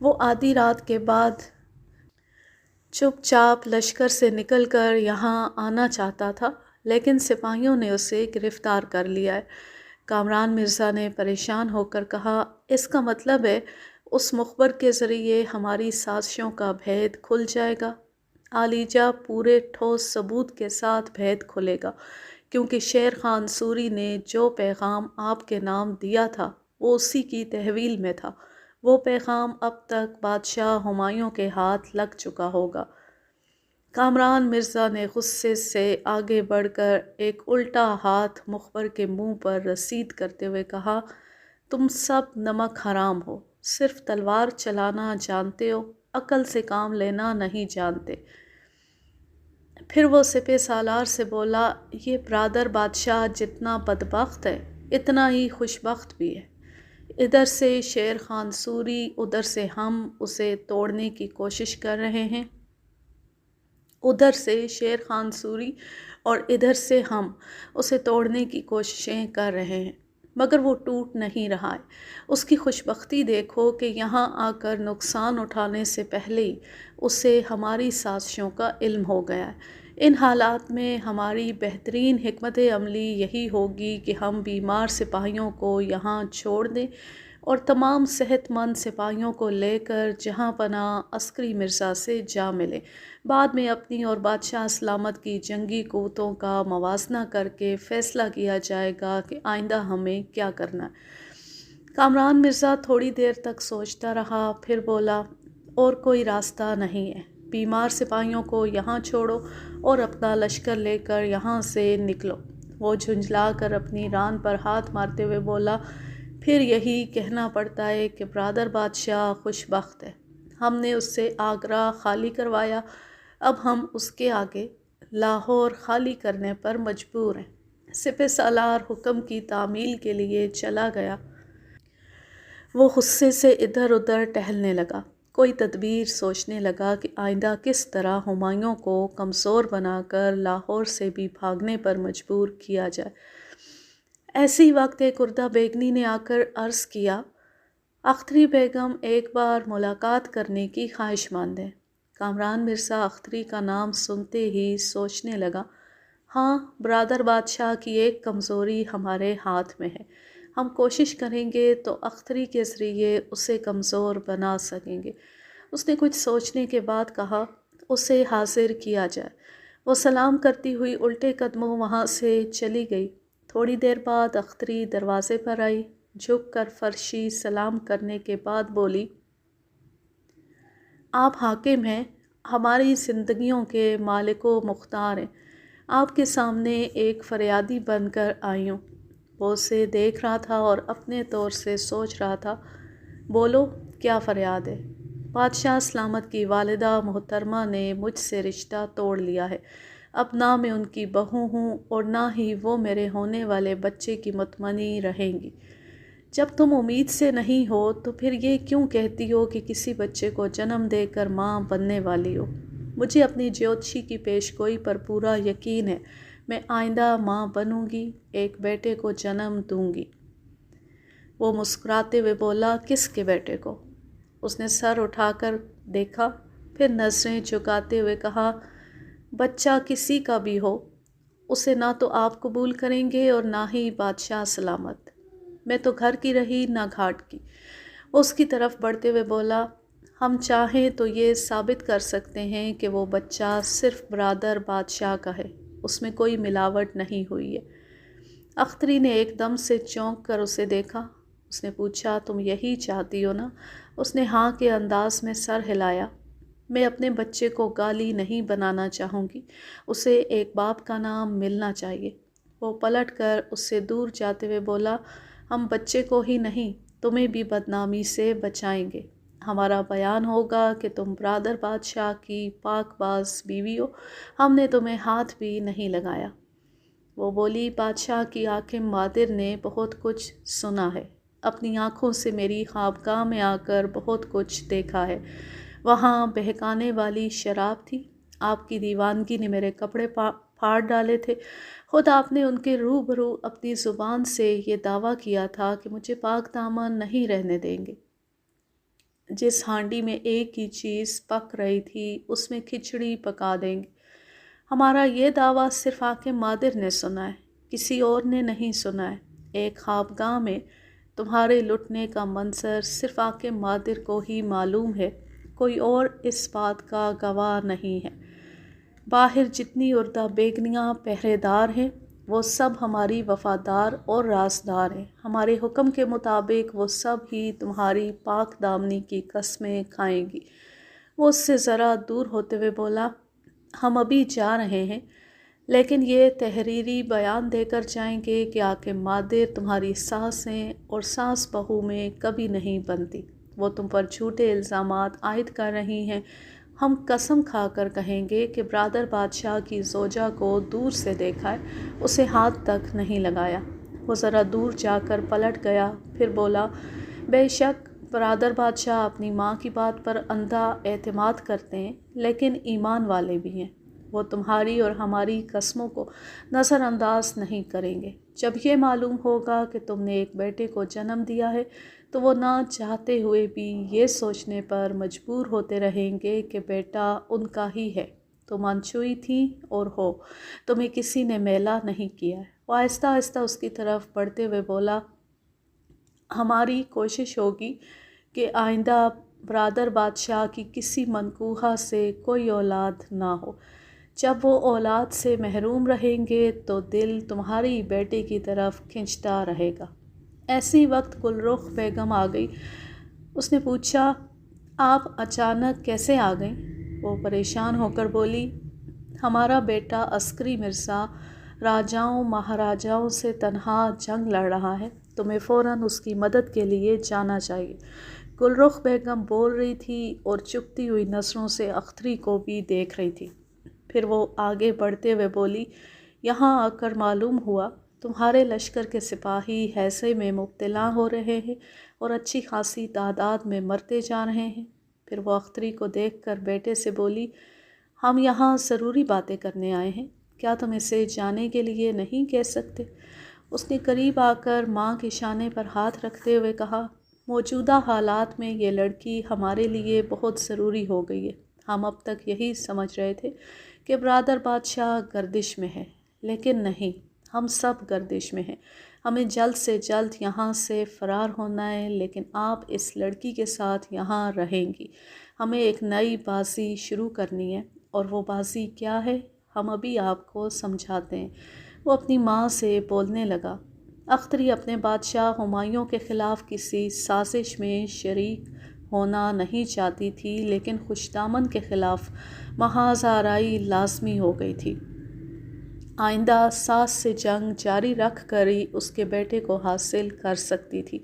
وہ آدھی رات کے بعد چپ چاپ لشکر سے نکل کر یہاں آنا چاہتا تھا، لیکن سپاہیوں نے اسے گرفتار کر لیا ہے۔ کامران مرزا نے پریشان ہو کر کہا، اس کا مطلب ہے اس مخبر کے ذریعے ہماری سازشوں کا بھید کھل جائے گا؟ عالیجا پورے ٹھوس ثبوت کے ساتھ بھید کھلے گا، کیونکہ شیر خان سوری نے جو پیغام آپ کے نام دیا تھا وہ اسی کی تحویل میں تھا۔ وہ پیغام اب تک بادشاہ ہمایوں کے ہاتھ لگ چکا ہوگا۔ کامران مرزا نے غصے سے آگے بڑھ کر ایک الٹا ہاتھ مخبر کے منہ پر رسید کرتے ہوئے کہا، تم سب نمک حرام ہو، صرف تلوار چلانا جانتے ہو، عقل سے کام لینا نہیں جانتے۔ پھر وہ سپہ سالار سے بولا، یہ برادر بادشاہ جتنا بدبخت ہے اتنا ہی خوش بخت بھی ہے۔ ادھر سے شیر خان سوری، ادھر سے ہم اسے توڑنے کی کوشش کر رہے ہیں۔ ادھر سے شیر خان سوری اور ادھر سے ہم اسے توڑنے کی کوششیں کر رہے ہیں، مگر وہ ٹوٹ نہیں رہا ہے۔ اس کی خوش بختی دیکھو کہ یہاں آ کر نقصان اٹھانے سے پہلے ہی اسے ہماری سازشوں کا علم ہو گیا ہے۔ ان حالات میں ہماری بہترین حکمت عملی یہی ہوگی کہ ہم بیمار سپاہیوں کو یہاں چھوڑ دیں اور تمام صحت مند سپاہیوں کو لے کر جہاں پناہ عسکری مرزا سے جا ملیں۔ بعد میں اپنی اور بادشاہ سلامت کی جنگی قوتوں کا موازنہ کر کے فیصلہ کیا جائے گا کہ آئندہ ہمیں کیا کرنا ہے۔ کامران مرزا تھوڑی دیر تک سوچتا رہا، پھر بولا، اور کوئی راستہ نہیں ہے۔ بیمار سپاہیوں کو یہاں چھوڑو اور اپنا لشکر لے کر یہاں سے نکلو۔ وہ جھنجھلا کر اپنی ران پر ہاتھ مارتے ہوئے بولا، پھر یہی کہنا پڑتا ہے کہ برادر بادشاہ خوش بخت ہے۔ ہم نے اس سے آگرہ خالی کروایا، اب ہم اس کے آگے لاہور خالی کرنے پر مجبور ہیں۔ سپہ سالار حکم کی تعمیل کے لیے چلا گیا۔ وہ غصے سے ادھر ادھر ٹہلنے لگا، کوئی تدبیر سوچنے لگا کہ آئندہ کس طرح ہمایوں کو کمزور بنا کر لاہور سے بھی بھاگنے پر مجبور کیا جائے۔ ایسی وقت ایک اردہ بیگنی نے آ کر عرض کیا، اختری بیگم ایک بار ملاقات کرنے کی خواہش مند ہے۔ کامران مرزا اختری کا نام سنتے ہی سوچنے لگا، ہاں، برادر بادشاہ کی ایک کمزوری ہمارے ہاتھ میں ہے، ہم کوشش کریں گے تو اختری کے ذریعے اسے کمزور بنا سکیں گے۔ اس نے کچھ سوچنے کے بعد کہا، اسے حاضر کیا جائے۔ وہ سلام کرتی ہوئی الٹے قدموں وہاں سے چلی گئی۔ تھوڑی دیر بعد اختری دروازے پر آئی، جھک کر فرشی سلام کرنے کے بعد بولی، آپ حاکم ہیں، ہماری زندگیوں کے مالک و مختار ہیں، آپ کے سامنے ایک فریادی بن کر آئی ہوں۔ وہ اسے دیکھ رہا تھا اور اپنے طور سے سوچ رہا تھا، بولو کیا فریاد ہے؟ بادشاہ سلامت کی والدہ محترمہ نے مجھ سے رشتہ توڑ لیا ہے، اب نہ میں ان کی بہو ہوں اور نہ ہی وہ میرے ہونے والے بچے کی متمنی رہیں گی۔ جب تم امید سے نہیں ہو تو پھر یہ کیوں کہتی ہو کہ کسی بچے کو جنم دے کر ماں بننے والی ہو؟ مجھے اپنی جیوتشی کی پیش گوئی پر پورا یقین ہے، میں آئندہ ماں بنوں گی، ایک بیٹے کو جنم دوں گی۔ وہ مسکراتے ہوئے بولا، کس کے بیٹے کو؟ اس نے سر اٹھا کر دیکھا، پھر نظریں جھکاتے ہوئے کہا، بچہ کسی کا بھی ہو، اسے نہ تو آپ قبول کریں گے اور نہ ہی بادشاہ سلامت۔ میں تو گھر کی رہی نہ گھاٹ کی۔ وہ اس کی طرف بڑھتے ہوئے بولا، ہم چاہیں تو یہ ثابت کر سکتے ہیں کہ وہ بچہ صرف برادر بادشاہ کا ہے، اس میں کوئی ملاوٹ نہیں ہوئی ہے۔ اختری نے ایک دم سے چونک کر اسے دیکھا۔ اس نے پوچھا، تم یہی چاہتی ہو نا؟ اس نے ہاں کے انداز میں سر ہلایا۔ میں اپنے بچے کو گالی نہیں بنانا چاہوں گی، اسے ایک باپ کا نام ملنا چاہیے۔ وہ پلٹ کر اس سے دور جاتے ہوئے بولا، ہم بچے کو ہی نہیں تمہیں بھی بدنامی سے بچائیں گے۔ ہمارا بیان ہوگا کہ تم برادر بادشاہ کی پاک باز بیوی ہو، ہم نے تمہیں ہاتھ بھی نہیں لگایا۔ وہ بولی، بادشاہ کی حاکم مادر نے بہت کچھ سنا ہے، اپنی آنکھوں سے میری خوابگاہ میں آ کر بہت کچھ دیکھا ہے۔ وہاں بہکانے والی شراب تھی، آپ کی دیوانگی نے میرے کپڑے پھاڑ ڈالے تھے، خود آپ نے ان کے روبرو اپنی زبان سے یہ دعویٰ کیا تھا کہ مجھے پاک دامن نہیں رہنے دیں گے۔ جس ہانڈی میں ایک ہی چیز پک رہی تھی اس میں کھچڑی پکا دیں گے۔ ہمارا یہ دعویٰ صرف آقِ مادر نے سنا ہے، کسی اور نے نہیں سنا ہے۔ ایک خوابگاہ میں تمہارے لٹنے کا منظر صرف آقِ مادر کو ہی معلوم ہے، کوئی اور اس بات کا گواہ نہیں ہے۔ باہر جتنی اردہ بیگنیاں پہرے دار ہیں وہ سب ہماری وفادار اور رازدار ہیں، ہمارے حکم کے مطابق وہ سب ہی تمہاری پاک دامنی کی قسمیں کھائیں گی۔ وہ اس سے ذرا دور ہوتے ہوئے بولا، ہم ابھی جا رہے ہیں لیکن یہ تحریری بیان دے کر جائیں گے کہ آقِ مادر تمہاری ساسیں اور ساس بہو میں کبھی نہیں بنتی، وہ تم پر جھوٹے الزامات عائد کر رہی ہیں۔ ہم قسم کھا کر کہیں گے کہ برادر بادشاہ کی زوجہ کو دور سے دیکھا ہے، اسے ہاتھ تک نہیں لگایا۔ وہ ذرا دور جا کر پلٹ گیا، پھر بولا، بے شک برادر بادشاہ اپنی ماں کی بات پر اندھا اعتماد کرتے ہیں لیکن ایمان والے بھی ہیں، وہ تمہاری اور ہماری قسموں کو نظر انداز نہیں کریں گے۔ جب یہ معلوم ہوگا کہ تم نے ایک بیٹے کو جنم دیا ہے تو وہ نہ چاہتے ہوئے بھی یہ سوچنے پر مجبور ہوتے رہیں گے کہ بیٹا ان کا ہی ہے۔ تم انچوئی تھی اور ہو، تمہیں کسی نے میلا نہیں کیا ہے۔ وہ آہستہ آہستہ اس کی طرف بڑھتے ہوئے بولا، ہماری کوشش ہوگی کہ آئندہ برادر بادشاہ کی کسی منکوحہ سے کوئی اولاد نہ ہو۔ جب وہ اولاد سے محروم رہیں گے تو دل تمہاری بیٹے کی طرف کھنچتا رہے گا۔ ایسی وقت گل رخ بیگم آ گئی۔ اس نے پوچھا، آپ اچانک کیسے آ گئیں؟ وہ پریشان ہو کر بولی، ہمارا بیٹا عسکری مرزا راجاؤں مہاراجاؤں سے تنہا جنگ لڑ رہا ہے، تمہیں فوراً اس کی مدد کے لیے جانا چاہیے۔ گل رخ بیگم بول رہی تھی اور چپتی ہوئی نظروں سے اختری کو بھی دیکھ رہی تھی۔ پھر وہ آگے بڑھتے ہوئے بولی، یہاں آ کر معلوم ہوا تمہارے لشکر کے سپاہی ہیضے میں مبتلا ہو رہے ہیں اور اچھی خاصی تعداد میں مرتے جا رہے ہیں۔ پھر وہ اختری کو دیکھ کر بیٹے سے بولی، ہم یہاں ضروری باتیں کرنے آئے ہیں، کیا تم اسے جانے کے لیے نہیں کہہ سکتے؟ اس نے قریب آ کر ماں کے شانے پر ہاتھ رکھتے ہوئے کہا، موجودہ حالات میں یہ لڑکی ہمارے لیے بہت ضروری ہو گئی ہے۔ ہم اب تک یہی سمجھ رہے تھے کہ برادر بادشاہ گردش میں ہے، لیکن نہیں، ہم سب گردش میں ہیں۔ ہمیں جلد سے جلد یہاں سے فرار ہونا ہے، لیکن آپ اس لڑکی کے ساتھ یہاں رہیں گی۔ ہمیں ایک نئی بازی شروع کرنی ہے، اور وہ بازی کیا ہے ہم ابھی آپ کو سمجھاتے ہیں۔ وہ اپنی ماں سے بولنے لگا، اختری اپنے بادشاہ ہمایوں کے خلاف کسی سازش میں شریک ہونا نہیں چاہتی تھی، لیکن خوش دامن کے خلاف محاذ آرائی لازمی ہو گئی تھی۔ آئندہ ساس سے جنگ جاری رکھ کر ہی اس کے بیٹے کو حاصل کر سکتی تھی۔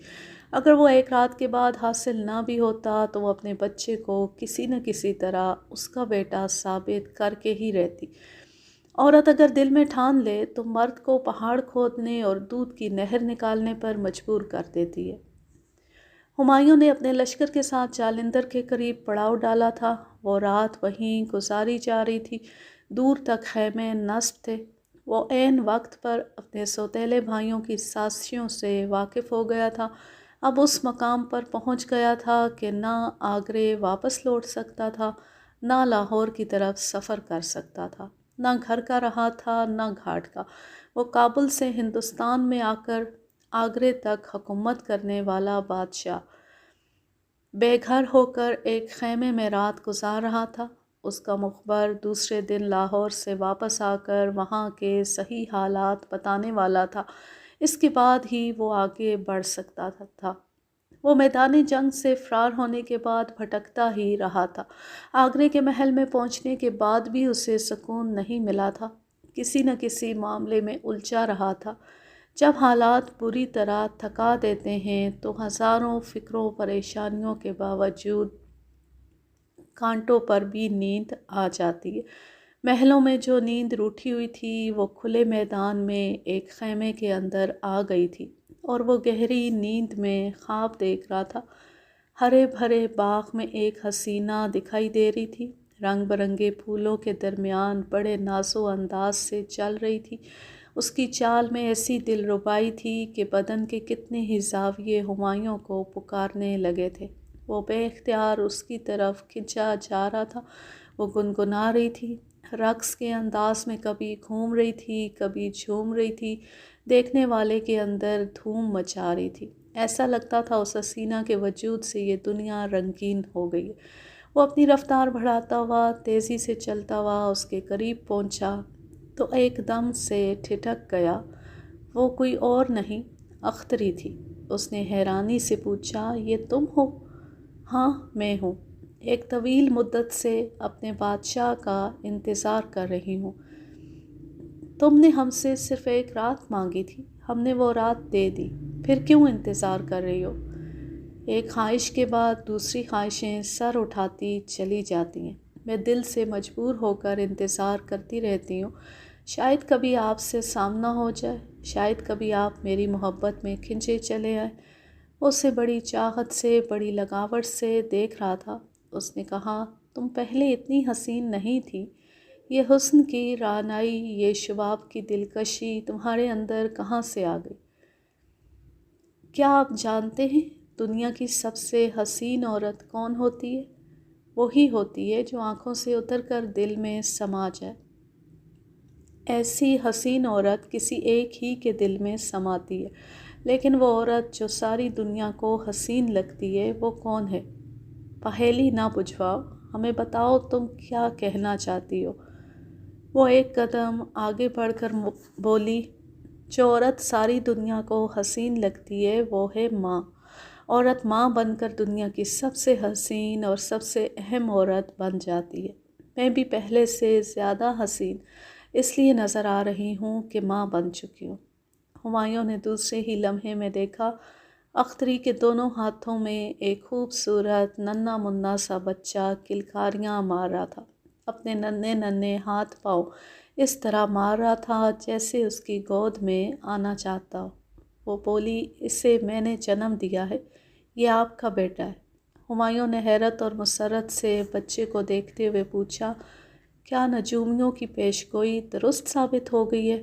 اگر وہ ایک رات کے بعد حاصل نہ بھی ہوتا تو وہ اپنے بچے کو کسی نہ کسی طرح اس کا بیٹا ثابت کر کے ہی رہتی۔ عورت اگر دل میں ٹھان لے تو مرد کو پہاڑ کھودنے اور دودھ کی نہر نکالنے پر مجبور کر دیتی ہے۔ ہمایوں نے اپنے لشکر کے ساتھ جالندھر کے قریب پڑاؤ ڈالا تھا۔ وہ رات وہیں گزاری جا رہی تھی، دور تک خیمے نصب تھے۔ وہ عین وقت پر اپنے سوتیلے بھائیوں کی سازشوں سے واقف ہو گیا تھا۔ اب اس مقام پر پہنچ گیا تھا کہ نہ آگرے واپس لوٹ سکتا تھا، نہ لاہور کی طرف سفر کر سکتا تھا، نہ گھر کا رہا تھا نہ گھاٹ کا۔ وہ کابل سے ہندوستان میں آ کر آگرے تک حکومت کرنے والا بادشاہ بے گھر ہو کر ایک خیمے میں رات گزار رہا تھا۔ اس کا مخبر دوسرے دن لاہور سے واپس آ کر وہاں کے صحیح حالات بتانے والا تھا، اس کے بعد ہی وہ آگے بڑھ سکتا تھا۔ وہ میدان جنگ سے فرار ہونے کے بعد بھٹکتا ہی رہا تھا۔ آگرے کے محل میں پہنچنے کے بعد بھی اسے سکون نہیں ملا تھا، کسی نہ کسی معاملے میں الجھا رہا تھا۔ جب حالات بری طرح تھکا دیتے ہیں تو ہزاروں فکروں پریشانیوں کے باوجود کانٹوں پر بھی نیند آ جاتی ہے۔ محلوں میں جو نیند روٹھی ہوئی تھی وہ کھلے میدان میں ایک خیمے کے اندر آ گئی تھی، اور وہ گہری نیند میں خواب دیکھ رہا تھا۔ ہرے بھرے باغ میں ایک حسینہ دکھائی دے رہی تھی، رنگ برنگے پھولوں کے درمیان بڑے ناز و انداز سے چل رہی تھی۔ اس کی چال میں ایسی دلربائی تھی کہ بدن کے کتنے ہی زاویے ہمایوں کو پکارنے لگے تھے۔ وہ بے اختیار اس کی طرف کھنچا جا رہا تھا۔ وہ گنگنا رہی تھی، رقص کے انداز میں کبھی گھوم رہی تھی، کبھی جھوم رہی تھی، دیکھنے والے کے اندر دھوم مچا رہی تھی۔ ایسا لگتا تھا اس حسینہ کے وجود سے یہ دنیا رنگین ہو گئی ہے۔ وہ اپنی رفتار بڑھاتا ہوا، تیزی سے چلتا ہوا اس کے قریب پہنچا تو ایک دم سے ٹھٹک گیا۔ وہ کوئی اور نہیں، اختری تھی۔ اس نے حیرانی سے پوچھا، یہ تم ہو؟ ہاں میں ہوں، ایک طویل مدت سے اپنے بادشاہ کا انتظار کر رہی ہوں۔ تم نے ہم سے صرف ایک رات مانگی تھی، ہم نے وہ رات دے دی، پھر کیوں انتظار کر رہی ہو؟ ایک خواہش کے بعد دوسری خواہشیں سر اٹھاتی چلی جاتی ہیں۔ میں دل سے مجبور ہو کر انتظار کرتی رہتی ہوں، شاید کبھی آپ سے سامنا ہو جائے، شاید کبھی آپ میری محبت میں کھنچے چلے آئے۔ وہ اسے بڑی چاہت سے، بڑی لگاوٹ سے دیکھ رہا تھا۔ اس نے کہا، تم پہلے اتنی حسین نہیں تھی، یہ حسن کی رعنائی، یہ شباب کی دلکشی تمہارے اندر کہاں سے آ گئی؟ کیا آپ جانتے ہیں دنیا کی سب سے حسین عورت کون ہوتی ہے؟ وہی ہوتی ہے جو آنکھوں سے اتر کر دل میں سما جائے۔ ایسی حسین عورت کسی ایک ہی کے دل میں سماتی ہے، لیکن وہ عورت جو ساری دنیا کو حسین لگتی ہے وہ کون ہے؟ پہیلی نہ بجھواؤ، ہمیں بتاؤ تم کیا کہنا چاہتی ہو۔ وہ ایک قدم آگے بڑھ کر بولی، جو عورت ساری دنیا کو حسین لگتی ہے وہ ہے ماں۔ عورت ماں بن کر دنیا کی سب سے حسین اور سب سے اہم عورت بن جاتی ہے۔ میں بھی پہلے سے زیادہ حسین اس لیے نظر آ رہی ہوں کہ ماں بن چکی ہوں۔ ہمایوں نے دوسرے ہی لمحے میں دیکھا، اختری کے دونوں ہاتھوں میں ایک خوبصورت ننھا منھا سا بچہ کلکاریاں مار رہا تھا۔ اپنے ننھے ننھے ہاتھ پاؤں اس طرح مار رہا تھا جیسے اس کی گود میں آنا چاہتا ہو۔ وہ بولی، اسے میں نے جنم دیا ہے، یہ آپ کا بیٹا ہے۔ ہمایوں نے حیرت اور مسرت سے بچے کو دیکھتے ہوئے پوچھا، کیا نجومیوں کی پیش گوئی درست ثابت ہو گئی ہے؟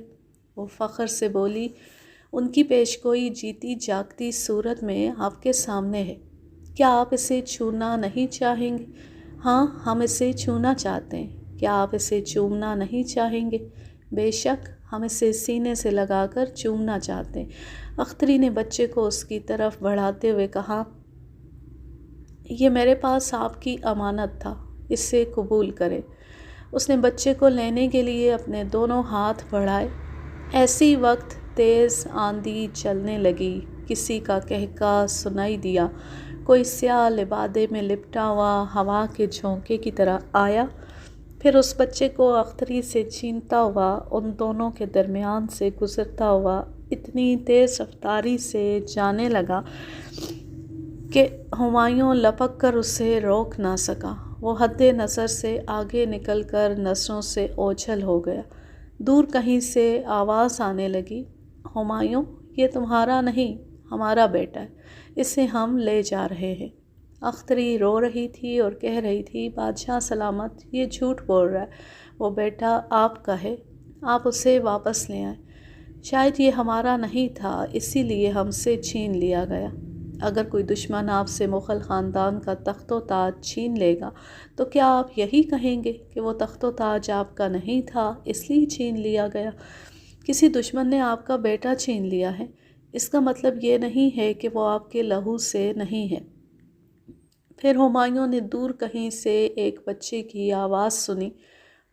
وہ فخر سے بولی، ان کی پیش گوئی جیتی جاگتی صورت میں آپ کے سامنے ہے۔ کیا آپ اسے چھونا نہیں چاہیں گے؟ ہاں، ہم اسے چھونا چاہتے ہیں۔ کیا آپ اسے چومنا نہیں چاہیں گے؟ بے شک، ہم اسے سینے سے لگا کر چومنا چاہتے ہیں۔ اختری نے بچے کو اس کی طرف بڑھاتے ہوئے کہا، یہ میرے پاس آپ کی امانت تھا، اسے قبول کریں۔ اس نے بچے کو لینے کے لیے اپنے دونوں ہاتھ بڑھائے۔ ایسی وقت تیز آندھی چلنے لگی، کسی کا قہقہ سنائی دیا، کوئی سیاہ لبادے میں لپٹا ہوا ہوا کے جھونکے کی طرح آیا، پھر اس بچے کو اختری سے چھینتا ہوا ان دونوں کے درمیان سے گزرتا ہوا اتنی تیز رفتاری سے جانے لگا کہ ہمایوں لپک کر اسے روک نہ سکا۔ وہ حد نظر سے آگے نکل کر نظروں سے اوجھل ہو گیا۔ دور کہیں سے آواز آنے لگی، ہمایوں، یہ تمہارا نہیں، ہمارا بیٹا ہے، اسے ہم لے جا رہے ہیں۔ اختری رو رہی تھی اور کہہ رہی تھی، بادشاہ سلامت، یہ جھوٹ بول رہا ہے، وہ بیٹا آپ کا ہے، آپ اسے واپس لے آئیں۔ شاید یہ ہمارا نہیں تھا، اسی لیے ہم سے چھین لیا گیا۔ اگر کوئی دشمن آپ سے مغل خاندان کا تخت و تاج چھین لے گا تو کیا آپ یہی کہیں گے کہ وہ تخت و تاج آپ کا نہیں تھا، اس لیے چھین لیا گیا؟ کسی دشمن نے آپ کا بیٹا چھین لیا ہے، اس کا مطلب یہ نہیں ہے کہ وہ آپ کے لہو سے نہیں ہے۔ پھر ہمایوں نے دور کہیں سے ایک بچے کی آواز سنی۔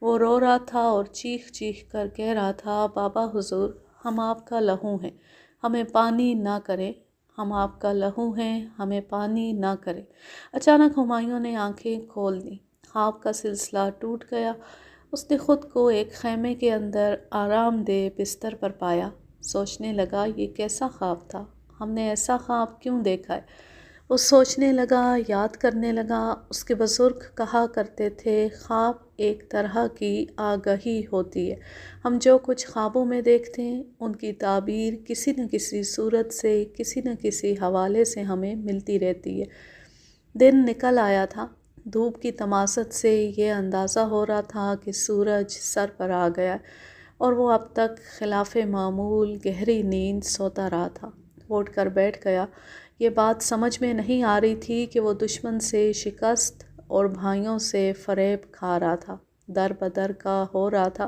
وہ رو رہا تھا اور چیخ چیخ کر کہہ رہا تھا، بابا حضور، ہم آپ کا لہو ہیں، ہمیں پانی نہ کریں، ہم آپ کا لہو ہیں، ہمیں پانی نہ کریں۔ اچانک ہمایوں نے آنکھیں کھول دیں، خواب کا سلسلہ ٹوٹ گیا۔ اس نے خود کو ایک خیمے کے اندر آرام دہ بستر پر پایا۔ سوچنے لگا، یہ کیسا خواب تھا، ہم نے ایسا خواب کیوں دیکھا ہے؟ وہ سوچنے لگا، یاد کرنے لگا، اس کے بزرگ کہا کرتے تھے، خواب ایک طرح کی آگہی ہوتی ہے، ہم جو کچھ خوابوں میں دیکھتے ہیں ان کی تعبیر کسی نہ کسی صورت سے، کسی نہ کسی حوالے سے ہمیں ملتی رہتی ہے۔ دن نکل آیا تھا، دھوپ کی تماست سے یہ اندازہ ہو رہا تھا کہ سورج سر پر آ گیا اور وہ اب تک خلاف معمول گہری نیند سوتا رہا تھا۔ وہ اٹھ کر بیٹھ گیا، یہ بات سمجھ میں نہیں آ رہی تھی کہ وہ دشمن سے شکست اور بھائیوں سے فریب کھا رہا تھا، در بدر کا ہو رہا تھا،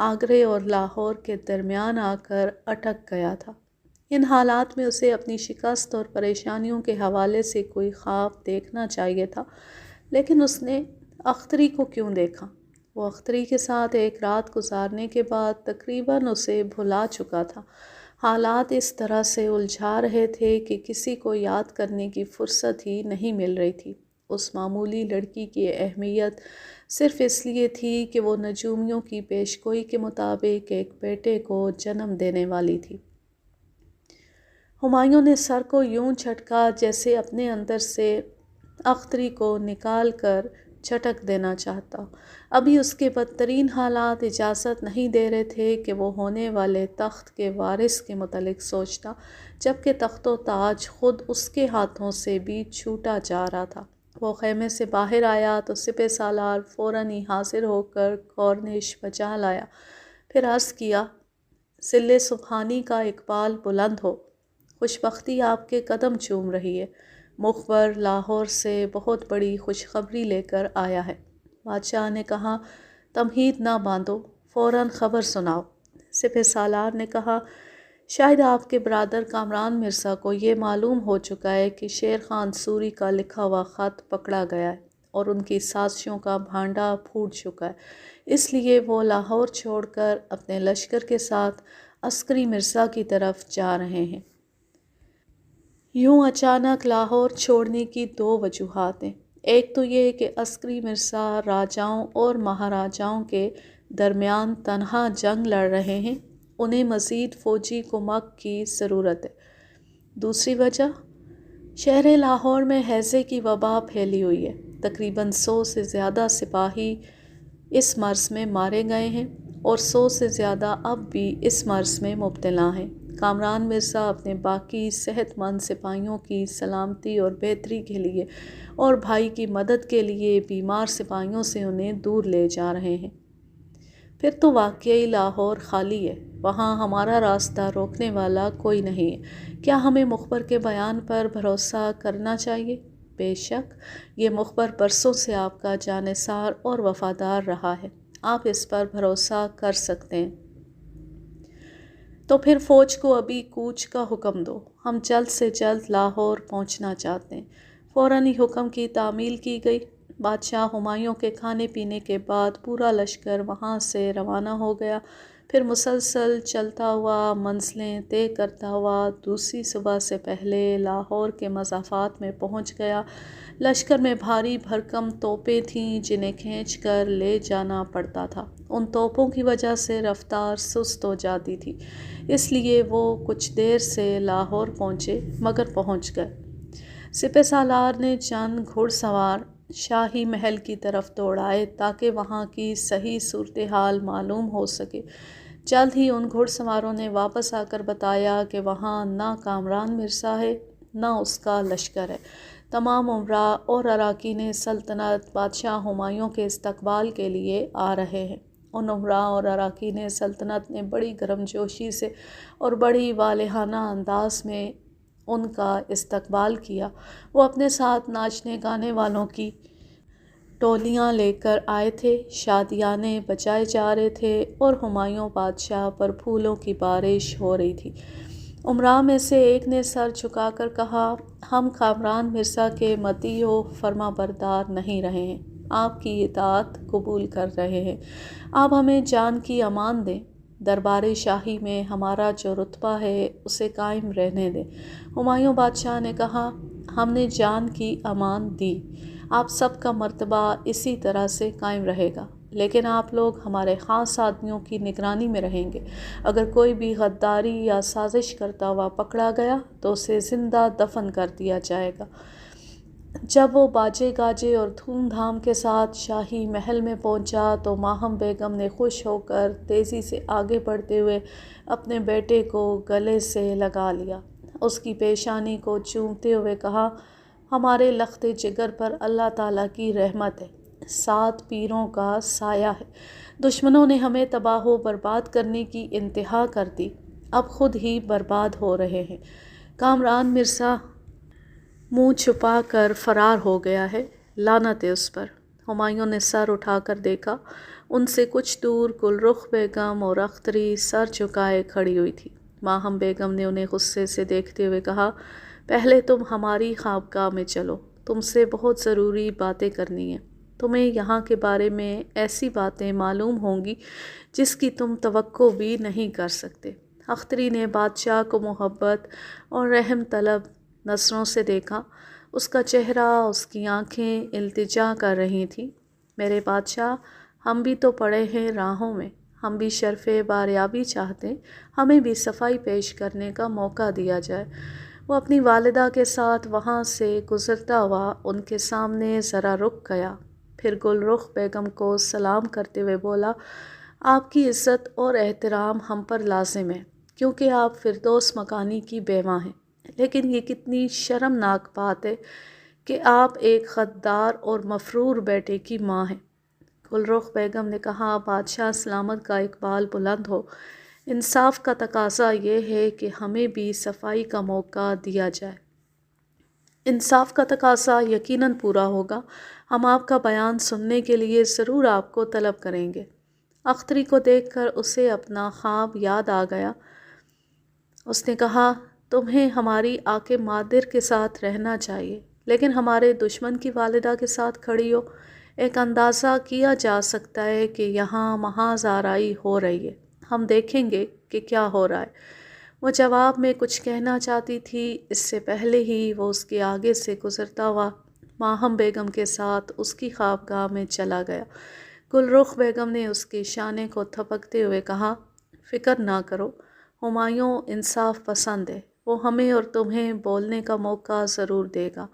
آگرے اور لاہور کے درمیان آ کر اٹک گیا تھا۔ ان حالات میں اسے اپنی شکست اور پریشانیوں کے حوالے سے کوئی خواب دیکھنا چاہیے تھا، لیکن اس نے اختری کو کیوں دیکھا؟ وہ اختری کے ساتھ ایک رات گزارنے کے بعد تقریباً اسے بھلا چکا تھا۔ حالات اس طرح سے الجھا رہے تھے کہ کسی کو یاد کرنے کی فرصت ہی نہیں مل رہی تھی۔ اس معمولی لڑکی کی اہمیت صرف اس لیے تھی کہ وہ نجومیوں کی پیشگوئی کے مطابق ایک بیٹے کو جنم دینے والی تھی۔ ہمایوں نے سر کو یوں جھٹکا جیسے اپنے اندر سے اختری کو نکال کر جھٹک دینا چاہتا۔ ابھی اس کے بدترین حالات اجازت نہیں دے رہے تھے کہ وہ ہونے والے تخت کے وارث کے متعلق سوچتا، جبکہ تخت و تاج خود اس کے ہاتھوں سے بھی چھوٹا جا رہا تھا۔ وہ خیمے سے باہر آیا تو سپہ سالار فوراً ہی حاضر ہو کر کورنش بجا لایا، پھر عرض کیا، ظل سبحانی کا اقبال بلند ہو، خوشبختی آپ کے قدم چوم رہی ہے، مخبر لاہور سے بہت بڑی خوشخبری لے کر آیا ہے۔ بادشاہ نے کہا، تمہید نہ باندھو، فوراً خبر سناؤ۔ سپہ سالار نے کہا، شاید آپ کے برادر کامران مرزا کو یہ معلوم ہو چکا ہے کہ شیر خان سوری کا لکھا ہوا خط پکڑا گیا ہے اور ان کی سازشوں کا بھانڈا پھوٹ چکا ہے، اس لیے وہ لاہور چھوڑ کر اپنے لشکر کے ساتھ عسکری مرزا کی طرف جا رہے ہیں۔ یوں اچانک لاہور چھوڑنے کی دو وجوہات ہیں۔ ایک تو یہ کہ عسکری مرزا راجاؤں اور مہاراجاؤں کے درمیان تنہا جنگ لڑ رہے ہیں، انہیں مزید فوجی کمک کی ضرورت ہے۔ دوسری وجہ، شہر لاہور میں ہیضے کی وبا پھیلی ہوئی ہے، تقریباً 100 سے زیادہ سپاہی اس مرض میں مارے گئے ہیں اور 100 سے زیادہ اب بھی اس مرض میں مبتلا ہیں۔ کامران مرزا اپنے باقی صحت مند سپاہیوں کی سلامتی اور بہتری کے لیے اور بھائی کی مدد کے لیے بیمار سپاہیوں سے انہیں دور لے جا رہے ہیں۔ پھر تو واقعی لاہور خالی ہے، وہاں ہمارا راستہ روکنے والا کوئی نہیں ہے۔ کیا ہمیں مخبر کے بیان پر بھروسہ کرنا چاہیے؟ بے شک، یہ مخبر برسوں سے آپ کا جانثار اور وفادار رہا ہے، آپ اس پر بھروسہ کر سکتے ہیں۔ تو پھر فوج کو ابھی کوچ کا حکم دو، ہم جلد سے جلد لاہور پہنچنا چاہتے ہیں۔ فوراً ہی حکم کی تعمیل کی گئی۔ بادشاہ ہمایوں کے کھانے پینے کے بعد پورا لشکر وہاں سے روانہ ہو گیا، پھر مسلسل چلتا ہوا، منزلیں طے کرتا ہوا دوسری صبح سے پہلے لاہور کے مضافات میں پہنچ گیا۔ لشکر میں بھاری بھرکم توپیں تھیں جنہیں کھینچ کر لے جانا پڑتا تھا۔ ان توپوں کی وجہ سے رفتار سست ہو جاتی تھی، اس لیے وہ کچھ دیر سے لاہور پہنچے، مگر پہنچ گئے۔ سپہ سالار نے چند گھڑ سوار شاہی محل کی طرف دوڑائے تاکہ وہاں کی صحیح صورتحال معلوم ہو سکے۔ جلد ہی ان گھڑ سواروں نے واپس آ کر بتایا کہ وہاں نہ کامران مرزا ہے نہ اس کا لشکر ہے۔ تمام امراء اور اراکین سلطنت بادشاہ ہمایوں کے استقبال کے لیے آ رہے ہیں۔ ان امراء اور اراکین سلطنت نے بڑی گرم جوشی سے اور بڑی والہانہ انداز میں ان کا استقبال کیا۔ وہ اپنے ساتھ ناچنے گانے والوں کی ٹولیاں لے کر آئے تھے، شادیانے بجائے جا رہے تھے اور ہمایوں بادشاہ پر پھولوں کی بارش ہو رہی تھی۔ امراء میں سے ایک نے سر جھکا کر کہا، ہم کامران مرزا کے مطیع و فرما بردار نہیں رہے ہیں، آپ کی اطاعت قبول کر رہے ہیں، آپ ہمیں جان کی امان دیں، دربار شاہی میں ہمارا جو رتبہ ہے اسے قائم رہنے دیں۔ ہمایوں بادشاہ نے کہا، ہم نے جان کی امان دی، آپ سب کا مرتبہ اسی طرح سے قائم رہے گا، لیکن آپ لوگ ہمارے خاص آدمیوں کی نگرانی میں رہیں گے۔ اگر کوئی بھی غداری یا سازش کرتا ہوا پکڑا گیا تو اسے زندہ دفن کر دیا جائے گا۔ جب وہ باجے گاجے اور دھوم دھام کے ساتھ شاہی محل میں پہنچا تو ماہم بیگم نے خوش ہو کر تیزی سے آگے بڑھتے ہوئے اپنے بیٹے کو گلے سے لگا لیا، اس کی پیشانی کو چومتے ہوئے کہا، ہمارے لخت جگر پر اللہ تعالیٰ کی رحمت ہے، 7 پیروں کا سایہ ہے، دشمنوں نے ہمیں تباہ و برباد کرنے کی انتہا کر دی، اب خود ہی برباد ہو رہے ہیں۔ کامران مرزا منہ چھپا کر فرار ہو گیا ہے، لعنت ہے اس پر۔ ہمایوں نے سر اٹھا کر دیکھا، ان سے کچھ دور گل رخ بیگم اور اختری سر جھکائے کھڑی ہوئی تھی۔ ماہم بیگم نے انہیں غصے سے دیکھتے ہوئے کہا، پہلے تم ہماری خوابگاہ میں چلو، تم سے بہت ضروری باتیں کرنی ہیں۔ تمہیں یہاں کے بارے میں ایسی باتیں معلوم ہوں گی جس کی تم توقع بھی نہیں کر سکتے۔ اختری نے بادشاہ کو محبت اور رحم طلب نظروں سے دیکھا، اس کا چہرہ، اس کی آنکھیں التجا کر رہی تھیں۔ میرے بادشاہ، ہم بھی تو پڑے ہیں راہوں میں، ہم بھی شرف باریابی چاہتے، ہمیں بھی صفائی پیش کرنے کا موقع دیا جائے۔ وہ اپنی والدہ کے ساتھ وہاں سے گزرتا ہوا ان کے سامنے ذرا رک گیا، پھر گل رخ بیگم کو سلام کرتے ہوئے بولا، آپ کی عزت اور احترام ہم پر لازم ہے، کیونکہ آپ فردوس مکانی کی بیوہ ہیں، لیکن یہ کتنی شرمناک بات ہے کہ آپ ایک غدار اور مفرور بیٹے کی ماں ہیں۔ گل رخ بیگم نے کہا، بادشاہ سلامت کا اقبال بلند ہو، انصاف کا تقاضا یہ ہے کہ ہمیں بھی صفائی کا موقع دیا جائے۔ انصاف کا تقاضا یقیناً پورا ہوگا، ہم آپ کا بیان سننے کے لیے ضرور آپ کو طلب کریں گے۔ اختری کو دیکھ کر اسے اپنا خواب یاد آ گیا۔ اس نے کہا، تمہیں ہماری آک مادر کے ساتھ رہنا چاہیے، لیکن ہمارے دشمن کی والدہ کے ساتھ کھڑی ہو۔ ایک اندازہ کیا جا سکتا ہے کہ یہاں محاذ آرائی ہو رہی ہے، ہم دیکھیں گے کہ کیا ہو رہا ہے۔ وہ جواب میں کچھ کہنا چاہتی تھی، اس سے پہلے ہی وہ اس کے آگے سے گزرتا ہوا ماہم بیگم کے ساتھ اس کی خوابگاہ میں چلا گیا۔ گل رخ بیگم نے اس کے شانے کو تھپکتے ہوئے کہا، فکر نہ کرو، ہمایوں انصاف پسند ہے، وہ ہمیں اور تمہیں بولنے کا موقع ضرور دے گا۔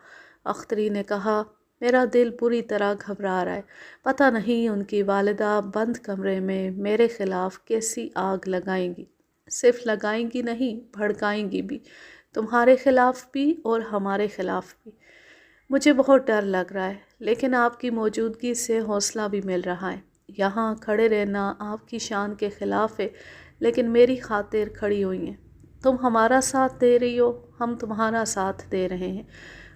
اختری نے کہا، میرا دل بری طرح گھبرا رہا ہے، پتہ نہیں ان کی والدہ بند کمرے میں میرے خلاف کیسی آگ لگائیں گی، صرف لگائیں گی نہیں، بھڑکائیں گی بھی، تمہارے خلاف بھی اور ہمارے خلاف بھی۔ مجھے بہت ڈر لگ رہا ہے، لیکن آپ کی موجودگی سے حوصلہ بھی مل رہا ہے۔ یہاں کھڑے رہنا آپ کی شان کے خلاف ہے، لیکن میری خاطر کھڑی ہوئی ہیں۔ تم ہمارا ساتھ دے رہی ہو، ہم تمہارا ساتھ دے رہے ہیں،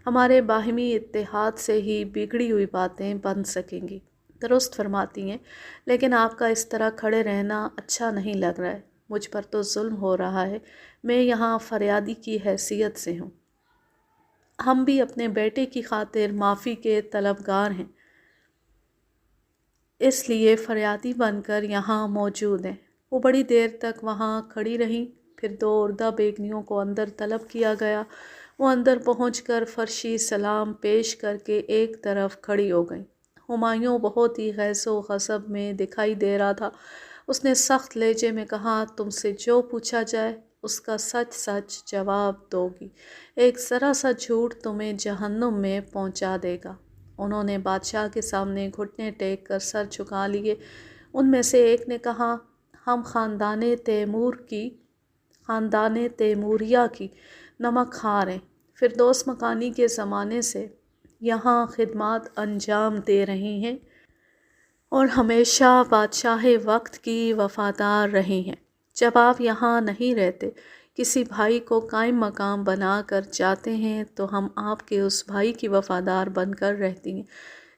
ہمارے باہمی اتحاد سے ہی بگڑی ہوئی باتیں بن سکیں گی۔ درست فرماتی ہیں، لیکن آپ کا اس طرح کھڑے رہنا اچھا نہیں لگ رہا ہے، مجھ پر تو ظلم ہو رہا ہے، میں یہاں فریادی کی حیثیت سے ہوں۔ ہم بھی اپنے بیٹے کی خاطر معافی کے طلبگار ہیں، اس لیے فریادی بن کر یہاں موجود ہیں۔ وہ بڑی دیر تک وہاں کھڑی رہیں، پھر دو اردہ بیگنیوں کو اندر طلب کیا گیا۔ وہ اندر پہنچ کر فرشی سلام پیش کر کے ایک طرف کھڑی ہو گئیں۔ ہمایوں بہت ہی غیظ و غضب میں دکھائی دے رہا تھا۔ اس نے سخت لہجے میں کہا، تم سے جو پوچھا جائے اس کا سچ سچ جواب دو گی، ایک ذرا سا جھوٹ تمہیں جہنم میں پہنچا دے گا۔ انہوں نے بادشاہ کے سامنے گھٹنے ٹیک کر سر جھکا لیے۔ ان میں سے ایک نے کہا، ہم خاندان تیموریہ کی نمک خوار ہیں، فردوس مکانی کے زمانے سے یہاں خدمات انجام دے رہے ہیں اور ہمیشہ بادشاہ وقت کی وفادار رہے ہیں۔ جب آپ یہاں نہیں رہتے، کسی بھائی کو قائم مقام بنا کر جاتے ہیں تو ہم آپ کے اس بھائی کی وفادار بن کر رہتی ہیں۔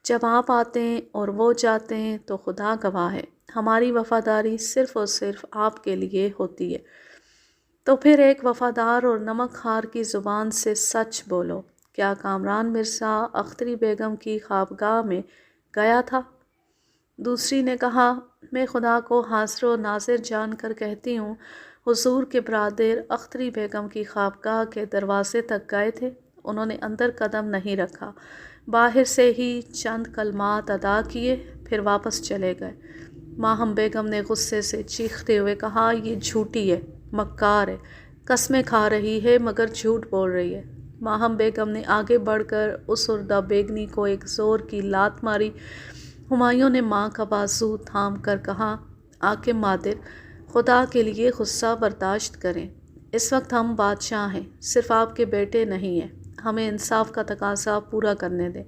جب آپ آتے ہیں اور وہ جاتے ہیں تو خدا گواہ ہے، ہماری وفاداری صرف اور صرف آپ کے لیے ہوتی ہے۔ تو پھر ایک وفادار اور نمک خوار کی زبان سے سچ بولو، کیا کامران مرزا اختری بیگم کی خوابگاہ میں گیا تھا؟ دوسری نے کہا، میں خدا کو حاضر و ناظر جان کر کہتی ہوں، حضور کے برادر اختری بیگم کی خوابگاہ کے دروازے تک گئے تھے، انہوں نے اندر قدم نہیں رکھا، باہر سے ہی چند کلمات ادا کیے، پھر واپس چلے گئے۔ ماہم بیگم نے غصے سے چیختے ہوئے کہا، یہ جھوٹی ہے، مکار ہے، قسمیں کھا رہی ہے مگر جھوٹ بول رہی ہے۔ ماہم بیگم نے آگے بڑھ کر اس اردہ بیگنی کو ایک زور کی لات ماری۔ ہمایوں نے ماں کا بازو تھام کر کہا، آک مادر، خدا کے لیے غصہ برداشت کریں، اس وقت ہم بادشاہ ہیں، صرف آپ کے بیٹے نہیں ہیں، ہمیں انصاف کا تقاضا پورا کرنے دیں،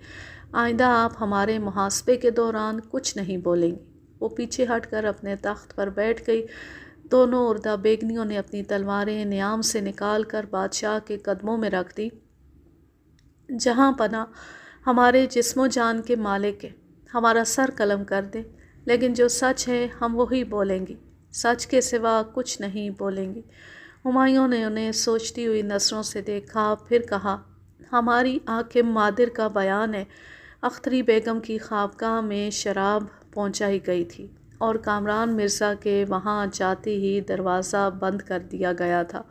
آئندہ آپ ہمارے محاسبے کے دوران کچھ نہیں بولیں گی۔ وہ پیچھے ہٹ کر اپنے تخت پر بیٹھ گئی۔ دونوں اردہ بیگنیوں نے اپنی تلواریں نیام سے نکال کر بادشاہ کے قدموں میں رکھ دی۔ جہاں پناہ ہمارے جسم و جان کے مالک ہے، ہمارا سر قلم کر دے، لیکن جو سچ ہے ہم وہی بولیں گی، سچ کے سوا کچھ نہیں بولیں گی۔ ہمایوں نے انہیں سوچتی ہوئی نظروں سے دیکھا، پھر کہا، ہماری حاکم مادر کا بیان ہے، اختری بیگم کی خوابگاہ میں شراب پہنچائی گئی تھی اور کامران مرزا کے وہاں جاتے ہی دروازہ بند کر دیا گیا تھا۔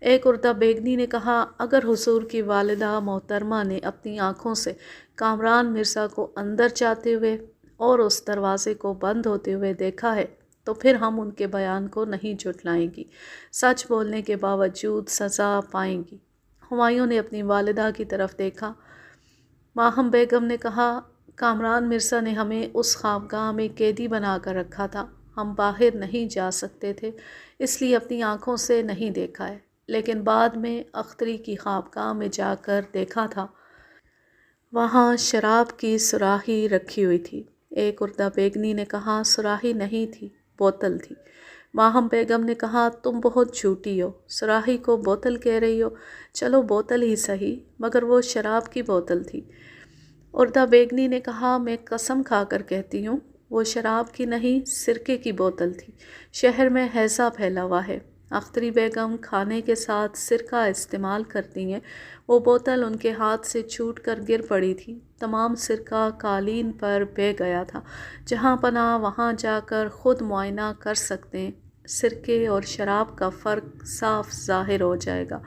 ایک عورت بیگنی نے کہا، اگر حضور کی والدہ محترمہ نے اپنی آنکھوں سے کامران مرزا کو اندر جاتے ہوئے اور اس دروازے کو بند ہوتے ہوئے دیکھا ہے تو پھر ہم ان کے بیان کو نہیں جھٹلائیں گی، سچ بولنے کے باوجود سزا پائیں گی۔ ہمایوں نے اپنی والدہ کی طرف دیکھا۔ ماہم بیگم نے کہا، کامران مرزا نے ہمیں اس خوابگاہ میں قیدی بنا کر رکھا تھا، ہم باہر نہیں جا سکتے تھے، اس لیے اپنی آنکھوں سے نہیں دیکھا ہے، لیکن بعد میں اختری کی خوابگاہ میں جا کر دیکھا تھا۔ وہاں شراب کی سراہی رکھی ہوئی تھی۔ ایک عورت بیگنی نے کہا، سراہی نہیں تھی، بوتل تھی۔ ماہم بیگم نے کہا، تم بہت جھوٹی ہو، سراہی کو بوتل کہہ رہی ہو، چلو بوتل ہی صحیح، مگر وہ شراب کی بوتل تھی۔ عورت بیگنی نے کہا، میں قسم کھا کر کہتی ہوں، وہ شراب کی نہیں، سرکے کی بوتل تھی۔ شہر میں ہیضہ پھیلا ہوا ہے، اختری بیگم کھانے کے ساتھ سرکہ استعمال کرتی ہیں، وہ بوتل ان کے ہاتھ سے چھوٹ کر گر پڑی تھی، تمام سرکہ قالین پر بہہ گیا تھا۔ جہاں پناہ وہاں جا کر خود معائنہ کر سکتے ہیں، سرکے اور شراب کا فرق صاف ظاہر ہو جائے گا۔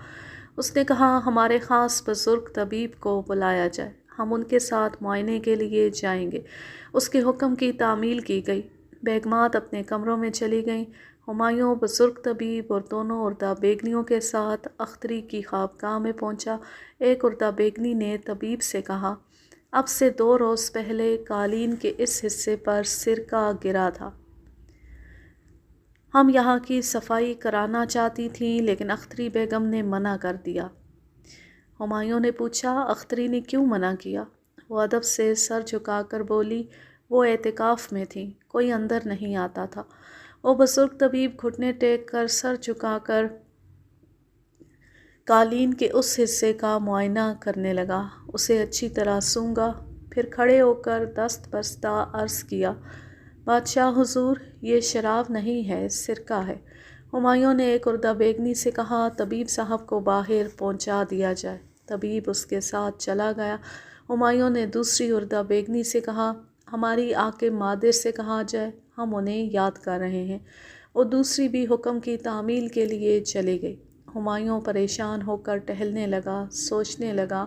اس نے کہا، ہمارے خاص بزرگ طبیب کو بلایا جائے، ہم ان کے ساتھ معائنے کے لیے جائیں گے۔ اس کے حکم کی تعمیل کی گئی، بیگمات اپنے کمروں میں چلی گئیں۔ ہمایوں بزرگ طبیب اور دونوں عورت بیگنیوں کے ساتھ اختری کی خوابگاہ میں پہنچا۔ ایک عورت بیگنی نے طبیب سے کہا، اب سے 2 روز پہلے قالین کے اس حصے پر سرکہ گرا تھا، ہم یہاں کی صفائی کرانا چاہتی تھیں لیکن اختری بیگم نے منع کر دیا۔ ہمایوں نے پوچھا، اختری نے کیوں منع کیا؟ وہ ادب سے سر جھکا کر بولی، وہ اعتکاف میں تھیں، کوئی اندر نہیں آتا تھا۔ وہ بزرگ طبیب گھٹنے ٹیک کر سر جھکا کر قالین کے اس حصے کا معائنہ کرنے لگا، اسے اچھی طرح سونگھا، پھر کھڑے ہو کر دست بستہ عرض کیا، بادشاہ حضور، یہ شراب نہیں ہے، سرکہ ہے۔ ہمایوں نے ایک عورت بیگنی سے کہا، طبیب صاحب کو باہر پہنچا دیا جائے۔ طبیب اس کے ساتھ چلا گیا۔ ہمایوں نے دوسری عورت بیگنی سے کہا، ہماری حاکم مادر سے کہا جائے، ہم انہیں یاد کر رہے ہیں۔ وہ دوسری بھی حکم کی تعمیل کے لیے چلی گئی۔ ہمایوں پریشان ہو کر ٹہلنے لگا، سوچنے لگا۔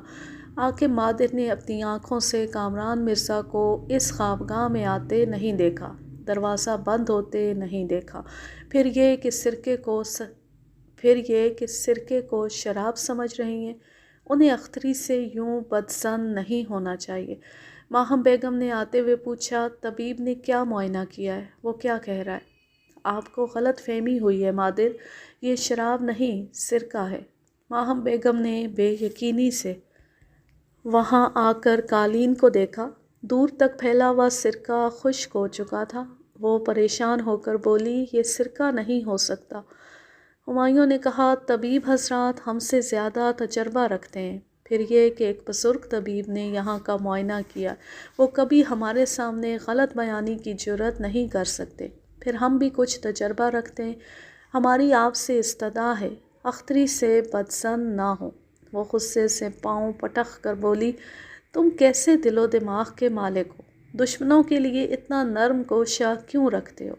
حاکم مادر نے اپنی آنکھوں سے کامران مرزا کو اس خوابگاہ میں آتے نہیں دیکھا، دروازہ بند ہوتے نہیں دیکھا، پھر یہ کہ سرکے کو شراب سمجھ رہی ہیں، انہیں اختری سے یوں بدظن نہیں ہونا چاہیے۔ ماہم بیگم نے آتے ہوئے پوچھا، طبیب نے کیا معائنہ کیا ہے، وہ کیا کہہ رہا ہے؟ آپ کو غلط فہمی ہوئی ہے مادر، یہ شراب نہیں، سرکہ ہے۔ ماہم بیگم نے بے یقینی سے وہاں آ کر قالین کو دیکھا، دور تک پھیلا ہوا سرکہ خشک ہو چکا تھا۔ وہ پریشان ہو کر بولی، یہ سرکہ نہیں ہو سکتا۔ ہمایوں نے کہا، طبیب حضرات ہم سے زیادہ تجربہ رکھتے ہیں، پھر یہ کہ ایک بزرگ طبیب نے یہاں کا معائنہ کیا، وہ کبھی ہمارے سامنے غلط بیانی کی جرات نہیں کر سکتے، پھر ہم بھی کچھ تجربہ رکھتے ہیں، ہماری آپ سے استدعا ہے، اختری سے بدظن نہ ہو۔ وہ غصے سے پاؤں پٹک کر بولی، تم کیسے دل و دماغ کے مالک ہو، دشمنوں کے لیے اتنا نرم گوشہ کیوں رکھتے ہو؟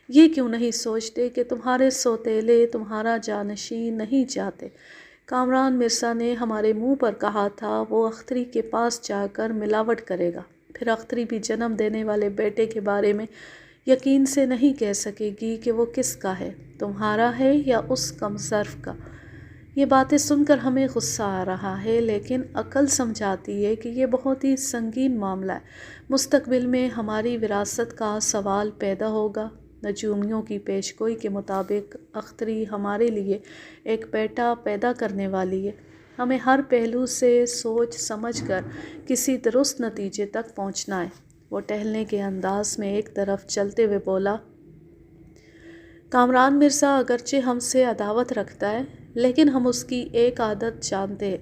یہ کیوں نہیں سوچتے کہ تمہارے سوتیلے تمہارا جانشین نہیں چاہتے؟ کامران مرزا نے ہمارے منہ پر کہا تھا وہ اختری کے پاس جا کر ملاوٹ کرے گا، پھر اختری بھی جنم دینے والے بیٹے کے بارے میں یقین سے نہیں کہہ سکے گی کہ وہ کس کا ہے، تمہارا ہے یا اس کم ظرف کا۔ یہ باتیں سن کر ہمیں غصہ آ رہا ہے، لیکن عقل سمجھاتی ہے کہ یہ بہت ہی سنگین معاملہ ہے، مستقبل میں ہماری وراثت کا سوال پیدا ہوگا۔ نجومیوں کی پیشگوئی کے مطابق اختری ہمارے لیے ایک بیٹا پیدا کرنے والی ہے، ہمیں ہر پہلو سے سوچ سمجھ کر کسی درست نتیجے تک پہنچنا ہے۔ وہ ٹہلنے کے انداز میں ایک طرف چلتے ہوئے بولا، کامران مرزا اگرچہ ہم سے عداوت رکھتا ہے لیکن ہم اس کی ایک عادت جانتے ہیں،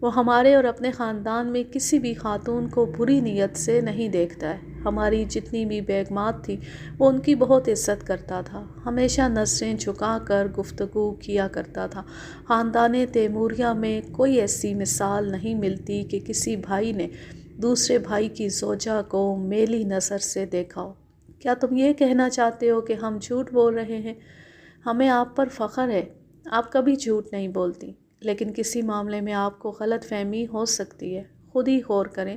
وہ ہمارے اور اپنے خاندان میں کسی بھی خاتون کو بری نیت سے نہیں دیکھتا ہے۔ ہماری جتنی بھی بیگمات تھی وہ ان کی بہت عزت کرتا تھا، ہمیشہ نظریں جھکا کر گفتگو کیا کرتا تھا۔ خاندان تیموریہ میں کوئی ایسی مثال نہیں ملتی کہ کسی بھائی نے دوسرے بھائی کی زوجہ کو میلی نظر سے دیکھا ہو۔ کیا تم یہ کہنا چاہتے ہو کہ ہم جھوٹ بول رہے ہیں؟ ہمیں آپ پر فخر ہے، آپ کبھی جھوٹ نہیں بولتی، لیکن کسی معاملے میں آپ کو غلط فہمی ہو سکتی ہے۔ خود ہی غور کریں،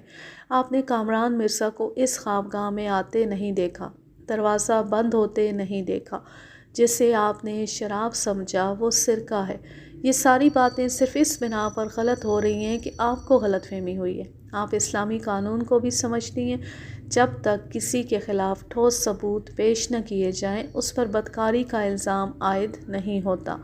آپ نے کامران مرزا کو اس خوابگاہ میں آتے نہیں دیکھا، دروازہ بند ہوتے نہیں دیکھا، جسے آپ نے شراب سمجھا وہ سرکہ ہے۔ یہ ساری باتیں صرف اس بنا پر غلط ہو رہی ہیں کہ آپ کو غلط فہمی ہوئی ہے۔ آپ اسلامی قانون کو بھی سمجھتی ہیں، جب تک کسی کے خلاف ٹھوس ثبوت پیش نہ کیے جائیں اس پر بدکاری کا الزام عائد نہیں ہوتا۔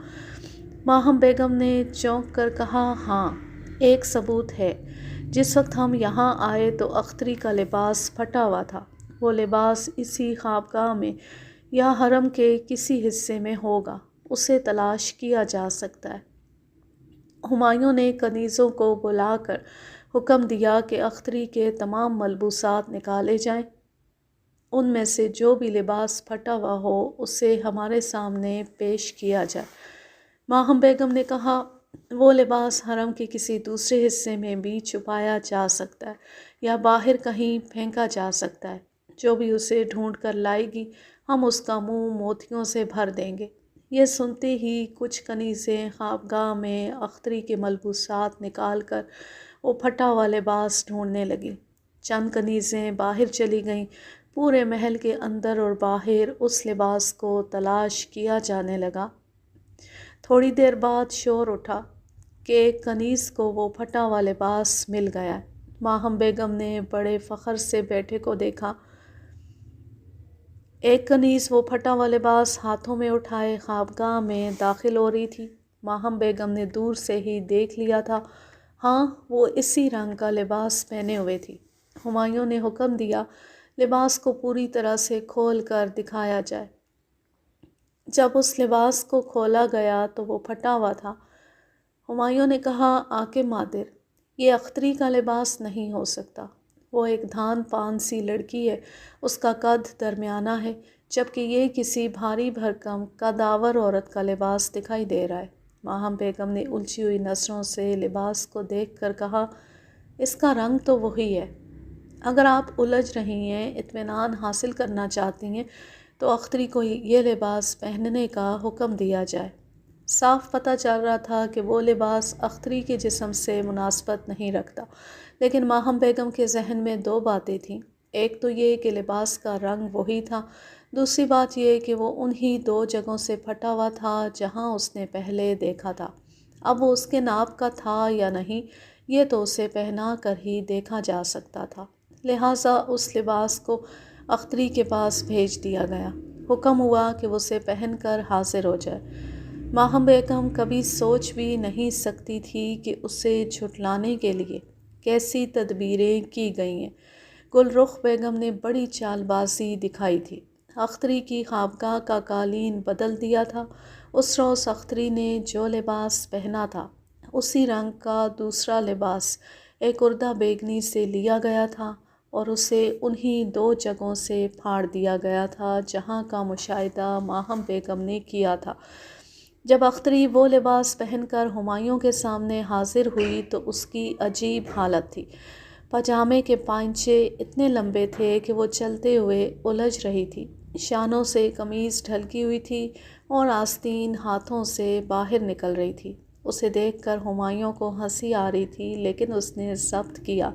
ماہم بیگم نے چونک کر کہا، ہاں، ایک ثبوت ہے۔ جس وقت ہم یہاں آئے تو اختری کا لباس پھٹا ہوا تھا۔ وہ لباس اسی خوابگاہ میں یا حرم کے کسی حصے میں ہوگا، اسے تلاش کیا جا سکتا ہے۔ ہمایوں نے کنیزوں کو بلا کر حکم دیا کہ اختری کے تمام ملبوسات نکالے جائیں، ان میں سے جو بھی لباس پھٹا ہوا ہو اسے ہمارے سامنے پیش کیا جائے۔ ماہم بیگم نے کہا، وہ لباس حرم کے کسی دوسرے حصے میں بھی چھپایا جا سکتا ہے یا باہر کہیں پھینکا جا سکتا ہے۔ جو بھی اسے ڈھونڈ کر لائے گی ہم اس کا منہ موتیوں سے بھر دیں گے۔ یہ سنتے ہی کچھ کنیزیں خوابگاہ میں اختری کے ملبوسات نکال کر وہ پھٹا ہوا لباس ڈھونڈنے لگیں۔ چند کنیزیں باہر چلی گئیں۔ پورے محل کے اندر اور باہر اس لباس کو تلاش کیا جانے لگا۔ تھوڑی دیر بعد شور اٹھا کہ ایک کنیز کو وہ پھٹا ہوا لباس مل گیا ہے۔ ماہم بیگم نے بڑے فخر سے بیٹے کو دیکھا۔ ایک کنیز وہ پھٹا ہوا لباس ہاتھوں میں اٹھائے خوابگاہ میں داخل ہو رہی تھی۔ ماہم بیگم نے دور سے ہی دیکھ لیا تھا، ہاں، وہ اسی رنگ کا لباس پہنے ہوئے تھی۔ ہمایوں نے حکم دیا، لباس کو پوری طرح سے کھول کر دکھایا جائے۔ جب اس لباس کو کھولا گیا تو وہ پھٹا ہوا تھا۔ ہمایوں نے کہا، آقا مادر، یہ اختری کا لباس نہیں ہو سکتا۔ وہ ایک دھان پان سی لڑکی ہے، اس کا قد درمیانہ ہے، جبکہ یہ کسی بھاری بھرکم قدآور عورت کا لباس دکھائی دے رہا ہے۔ ماہم بیگم نے الجھی ہوئی نظروں سے لباس کو دیکھ کر کہا، اس کا رنگ تو وہی ہے۔ اگر آپ الجھ رہی ہیں، اطمینان حاصل کرنا چاہتی ہیں تو اختری کو یہ لباس پہننے کا حکم دیا جائے۔ صاف پتہ چل رہا تھا کہ وہ لباس اختری کے جسم سے مناسبت نہیں رکھتا، لیکن ماہم بیگم کے ذہن میں دو باتیں تھیں۔ ایک تو یہ کہ لباس کا رنگ وہی تھا، دوسری بات یہ کہ وہ انہی دو جگہوں سے پھٹا ہوا تھا جہاں اس نے پہلے دیکھا تھا۔ اب وہ اس کے ناپ کا تھا یا نہیں، یہ تو اسے پہنا کر ہی دیکھا جا سکتا تھا۔ لہٰذا اس لباس کو اختری کے پاس بھیج دیا گیا۔ حکم ہوا کہ وہ اسے پہن کر حاضر ہو جائے۔ ماہم بیگم کبھی سوچ بھی نہیں سکتی تھی کہ اسے جھٹلانے کے لیے کیسی تدبیریں کی گئی ہیں۔ گل رخ بیگم نے بڑی چال بازی دکھائی تھی۔ اختری کی خوابگاہ کا قالین بدل دیا تھا۔ اس روز اختری نے جو لباس پہنا تھا اسی رنگ کا دوسرا لباس ایک اردہ بیگنی سے لیا گیا تھا اور اسے انہی دو جگہوں سے پھاڑ دیا گیا تھا جہاں کا مشاہدہ ماہم بیگم نے کیا تھا۔ جب اختری وہ لباس پہن کر ہمایوں کے سامنے حاضر ہوئی تو اس کی عجیب حالت تھی۔ پاجامے کے پائنچے اتنے لمبے تھے کہ وہ چلتے ہوئے الجھ رہی تھی۔ شانوں سے قمیض ڈھلکی ہوئی تھی اور آستین ہاتھوں سے باہر نکل رہی تھی۔ اسے دیکھ کر ہمایوں کو ہنسی آ رہی تھی، لیکن اس نے ضبط کیا،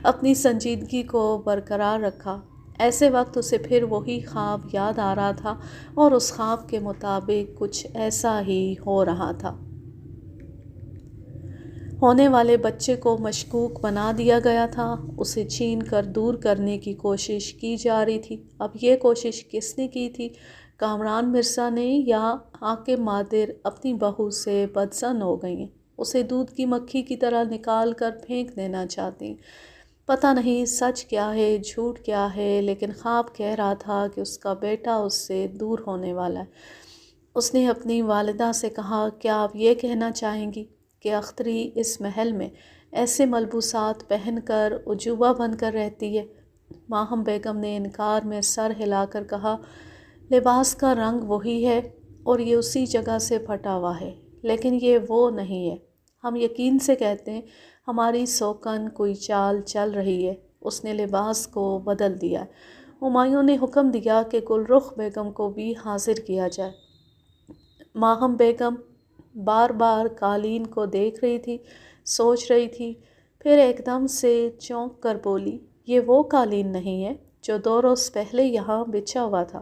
اپنی سنجیدگی کو برقرار رکھا۔ ایسے وقت اسے پھر وہی خواب یاد آ رہا تھا اور اس خواب کے مطابق کچھ ایسا ہی ہو رہا تھا۔ ہونے والے بچے کو مشکوک بنا دیا گیا تھا، اسے چھین کر دور کرنے کی کوشش کی جا رہی تھی۔ اب یہ کوشش کس نے کی تھی؟ کامران مرزا نے، یا آقا مادر اپنی بہو سے بدظن ہو گئی ہیں، اسے دودھ کی مکھی کی طرح نکال کر پھینک دینا چاہتی ہیں۔ پتہ نہیں سچ کیا ہے، جھوٹ کیا ہے، لیکن خواب کہہ رہا تھا کہ اس کا بیٹا اس سے دور ہونے والا ہے۔ اس نے اپنی والدہ سے کہا، کیا آپ یہ کہنا چاہیں گی کہ اختری اس محل میں ایسے ملبوسات پہن کر عجوبہ بن کر رہتی ہے؟ ماہم بیگم نے انکار میں سر ہلا کر کہا، لباس کا رنگ وہی ہے اور یہ اسی جگہ سے پھٹا ہوا ہے، لیکن یہ وہ نہیں ہے۔ ہم یقین سے کہتے ہیں ہماری سوکن کوئی چال چل رہی ہے، اس نے لباس کو بدل دیا۔ ہمایوں نے حکم دیا کہ گل رخ بیگم کو بھی حاضر کیا جائے۔ ماہم بیگم بار بار قالین کو دیکھ رہی تھی، سوچ رہی تھی، پھر ایک دم سے چونک کر بولی، یہ وہ قالین نہیں ہے جو 2 روز پہلے یہاں بچھا ہوا تھا۔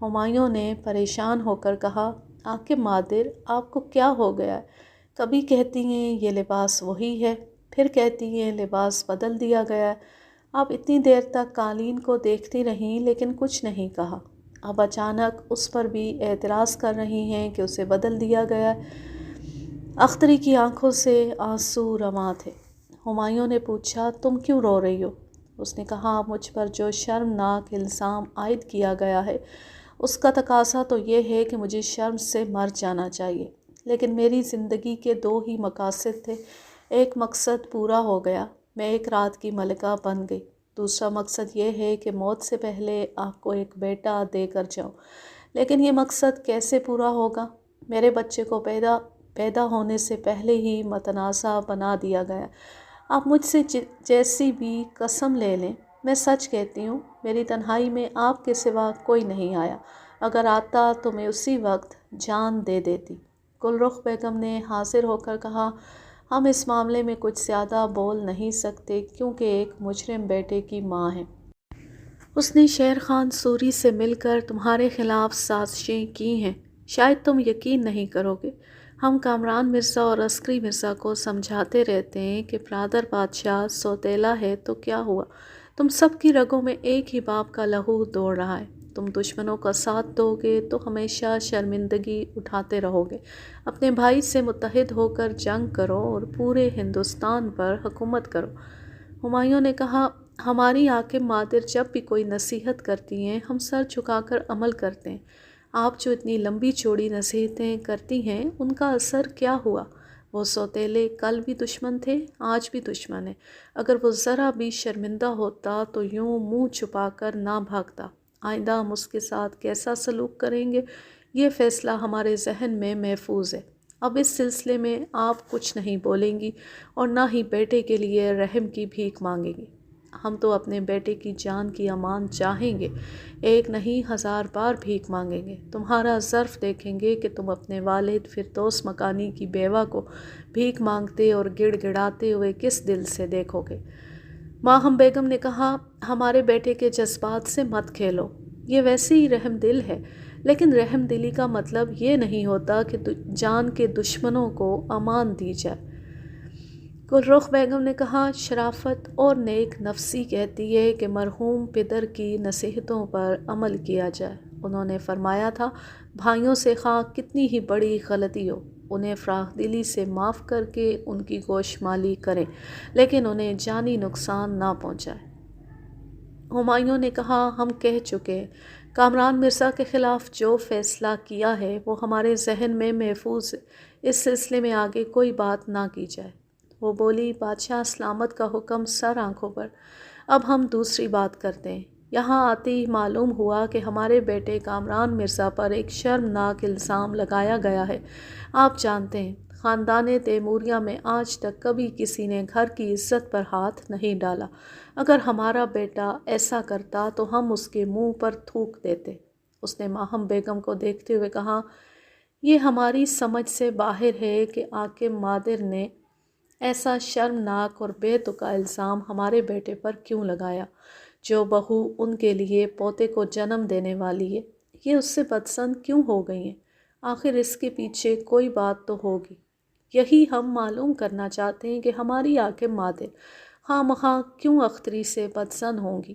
ہمایوں نے پریشان ہو کر کہا، آقا مادر، آپ کو کیا ہو گیا ہے؟ کبھی کہتی ہیں یہ لباس وہی ہے، پھر کہتی ہیں لباس بدل دیا گیا ہے۔ آپ اتنی دیر تک قالین کو دیکھتی رہیں لیکن کچھ نہیں کہا، اب اچانک اس پر بھی اعتراض کر رہی ہیں کہ اسے بدل دیا گیا ہے۔ اختری کی آنکھوں سے آنسو رواں تھے۔ ہمایوں نے پوچھا، تم کیوں رو رہی ہو؟ اس نے کہا، مجھ پر جو شرمناک الزام عائد کیا گیا ہے اس کا تقاضا تو یہ ہے کہ مجھے شرم سے مر جانا چاہیے، لیکن میری زندگی کے 2 ہی مقاصد تھے۔ ایک مقصد پورا ہو گیا، میں ایک رات کی ملکہ بن گئی۔ دوسرا مقصد یہ ہے کہ موت سے پہلے آپ کو ایک بیٹا دے کر جاؤں، لیکن یہ مقصد کیسے پورا ہوگا؟ میرے بچے کو پیدا ہونے سے پہلے ہی متنازع بنا دیا گیا۔ آپ مجھ سے جیسی بھی قسم لے لیں، میں سچ کہتی ہوں، میری تنہائی میں آپ کے سوا کوئی نہیں آیا، اگر آتا تو میں اسی وقت جان دے دیتی۔ گل رخ بیگم نے حاضر ہو کر کہا، ہم اس معاملے میں کچھ زیادہ بول نہیں سکتے کیونکہ ایک مجرم بیٹے کی ماں ہیں۔ اس نے شیر خان سوری سے مل کر تمہارے خلاف سازشیں کی ہیں، شاید تم یقین نہیں کرو گے۔ ہم کامران مرزا اور عسکری مرزا کو سمجھاتے رہتے ہیں کہ برادر بادشاہ سوتیلا ہے تو کیا ہوا، تم سب کی رگوں میں ایک ہی باپ کا لہو دوڑ رہا ہے، تم دشمنوں کا ساتھ دو گے تو ہمیشہ شرمندگی اٹھاتے رہو گے۔ اپنے بھائی سے متحد ہو کر جنگ کرو اور پورے ہندوستان پر حکومت کرو۔ ہمایوں نے کہا، ہماری حاکم مادر جب بھی کوئی نصیحت کرتی ہیں ہم سر جھکا کر عمل کرتے ہیں۔ آپ جو اتنی لمبی چوڑی نصیحتیں کرتی ہیں ان کا اثر کیا ہوا؟ وہ سوتیلے کل بھی دشمن تھے، آج بھی دشمن ہیں۔ اگر وہ ذرا بھی شرمندہ ہوتا تو یوں منہ چھپا کر نہ بھاگتا۔ آئندہ ہم اس کے ساتھ کیسا سلوک کریں گے یہ فیصلہ ہمارے ذہن میں محفوظ ہے۔ اب اس سلسلے میں آپ کچھ نہیں بولیں گی اور نہ ہی بیٹے کے لیے رحم کی بھیک مانگیں گی۔ ہم تو اپنے بیٹے کی جان کی امان چاہیں گے، ایک نہیں 1000 بار بھیک مانگیں گے۔ تمہارا ظرف دیکھیں گے کہ تم اپنے والد فردوس مکانی کی بیوہ کو بھیک مانگتے اور گڑ گڑاتے ہوئے کس دل سے دیکھو گے۔ ماہم بیگم نے کہا، ہمارے بیٹے کے جذبات سے مت کھیلو، یہ ویسے ہی رحم دل ہے، لیکن رحم دلی کا مطلب یہ نہیں ہوتا کہ جان کے دشمنوں کو امان دی جائے۔ گل رخ بیگم نے کہا، شرافت اور نیک نفسی کہتی ہے کہ مرحوم پدر کی نصیحتوں پر عمل کیا جائے۔ انہوں نے فرمایا تھا، بھائیوں سے خواہ کتنی ہی بڑی غلطی ہو انہیں فراخ دلی سے معاف کر کے ان کی گوشمالی کریں، لیکن انہیں جانی نقصان نہ پہنچائیں۔ ہمایوں نے کہا، ہم کہہ چکے ہیں، کامران مرزا کے خلاف جو فیصلہ کیا ہے وہ ہمارے ذہن میں محفوظ ہے، اس سلسلے میں آگے کوئی بات نہ کی جائے۔ وہ بولی، بادشاہ سلامت کا حکم سر آنکھوں پر، اب ہم دوسری بات کرتے ہیں۔ یہاں آتے ہی معلوم ہوا کہ ہمارے بیٹے کامران مرزا پر ایک شرمناک الزام لگایا گیا ہے۔ آپ جانتے ہیں خاندان تیموریہ میں آج تک کبھی کسی نے گھر کی عزت پر ہاتھ نہیں ڈالا، اگر ہمارا بیٹا ایسا کرتا تو ہم اس کے منہ پر تھوک دیتے۔ اس نے ماہم بیگم کو دیکھتے ہوئے کہا، یہ ہماری سمجھ سے باہر ہے کہ حاکم مادر نے ایسا شرمناک اور بے تکا الزام ہمارے بیٹے پر کیوں لگایا، جو بہو ان کے لیے پوتے کو جنم دینے والی ہے، یہ اس سے بدسند کیوں ہو گئی ہیں؟ آخر اس کے پیچھے کوئی بات تو ہوگی۔ یہی ہم معلوم کرنا چاہتے ہیں کہ ہماری حاکم مادر خواہ مخواہ کیوں اختری سے بدسند ہوں گی۔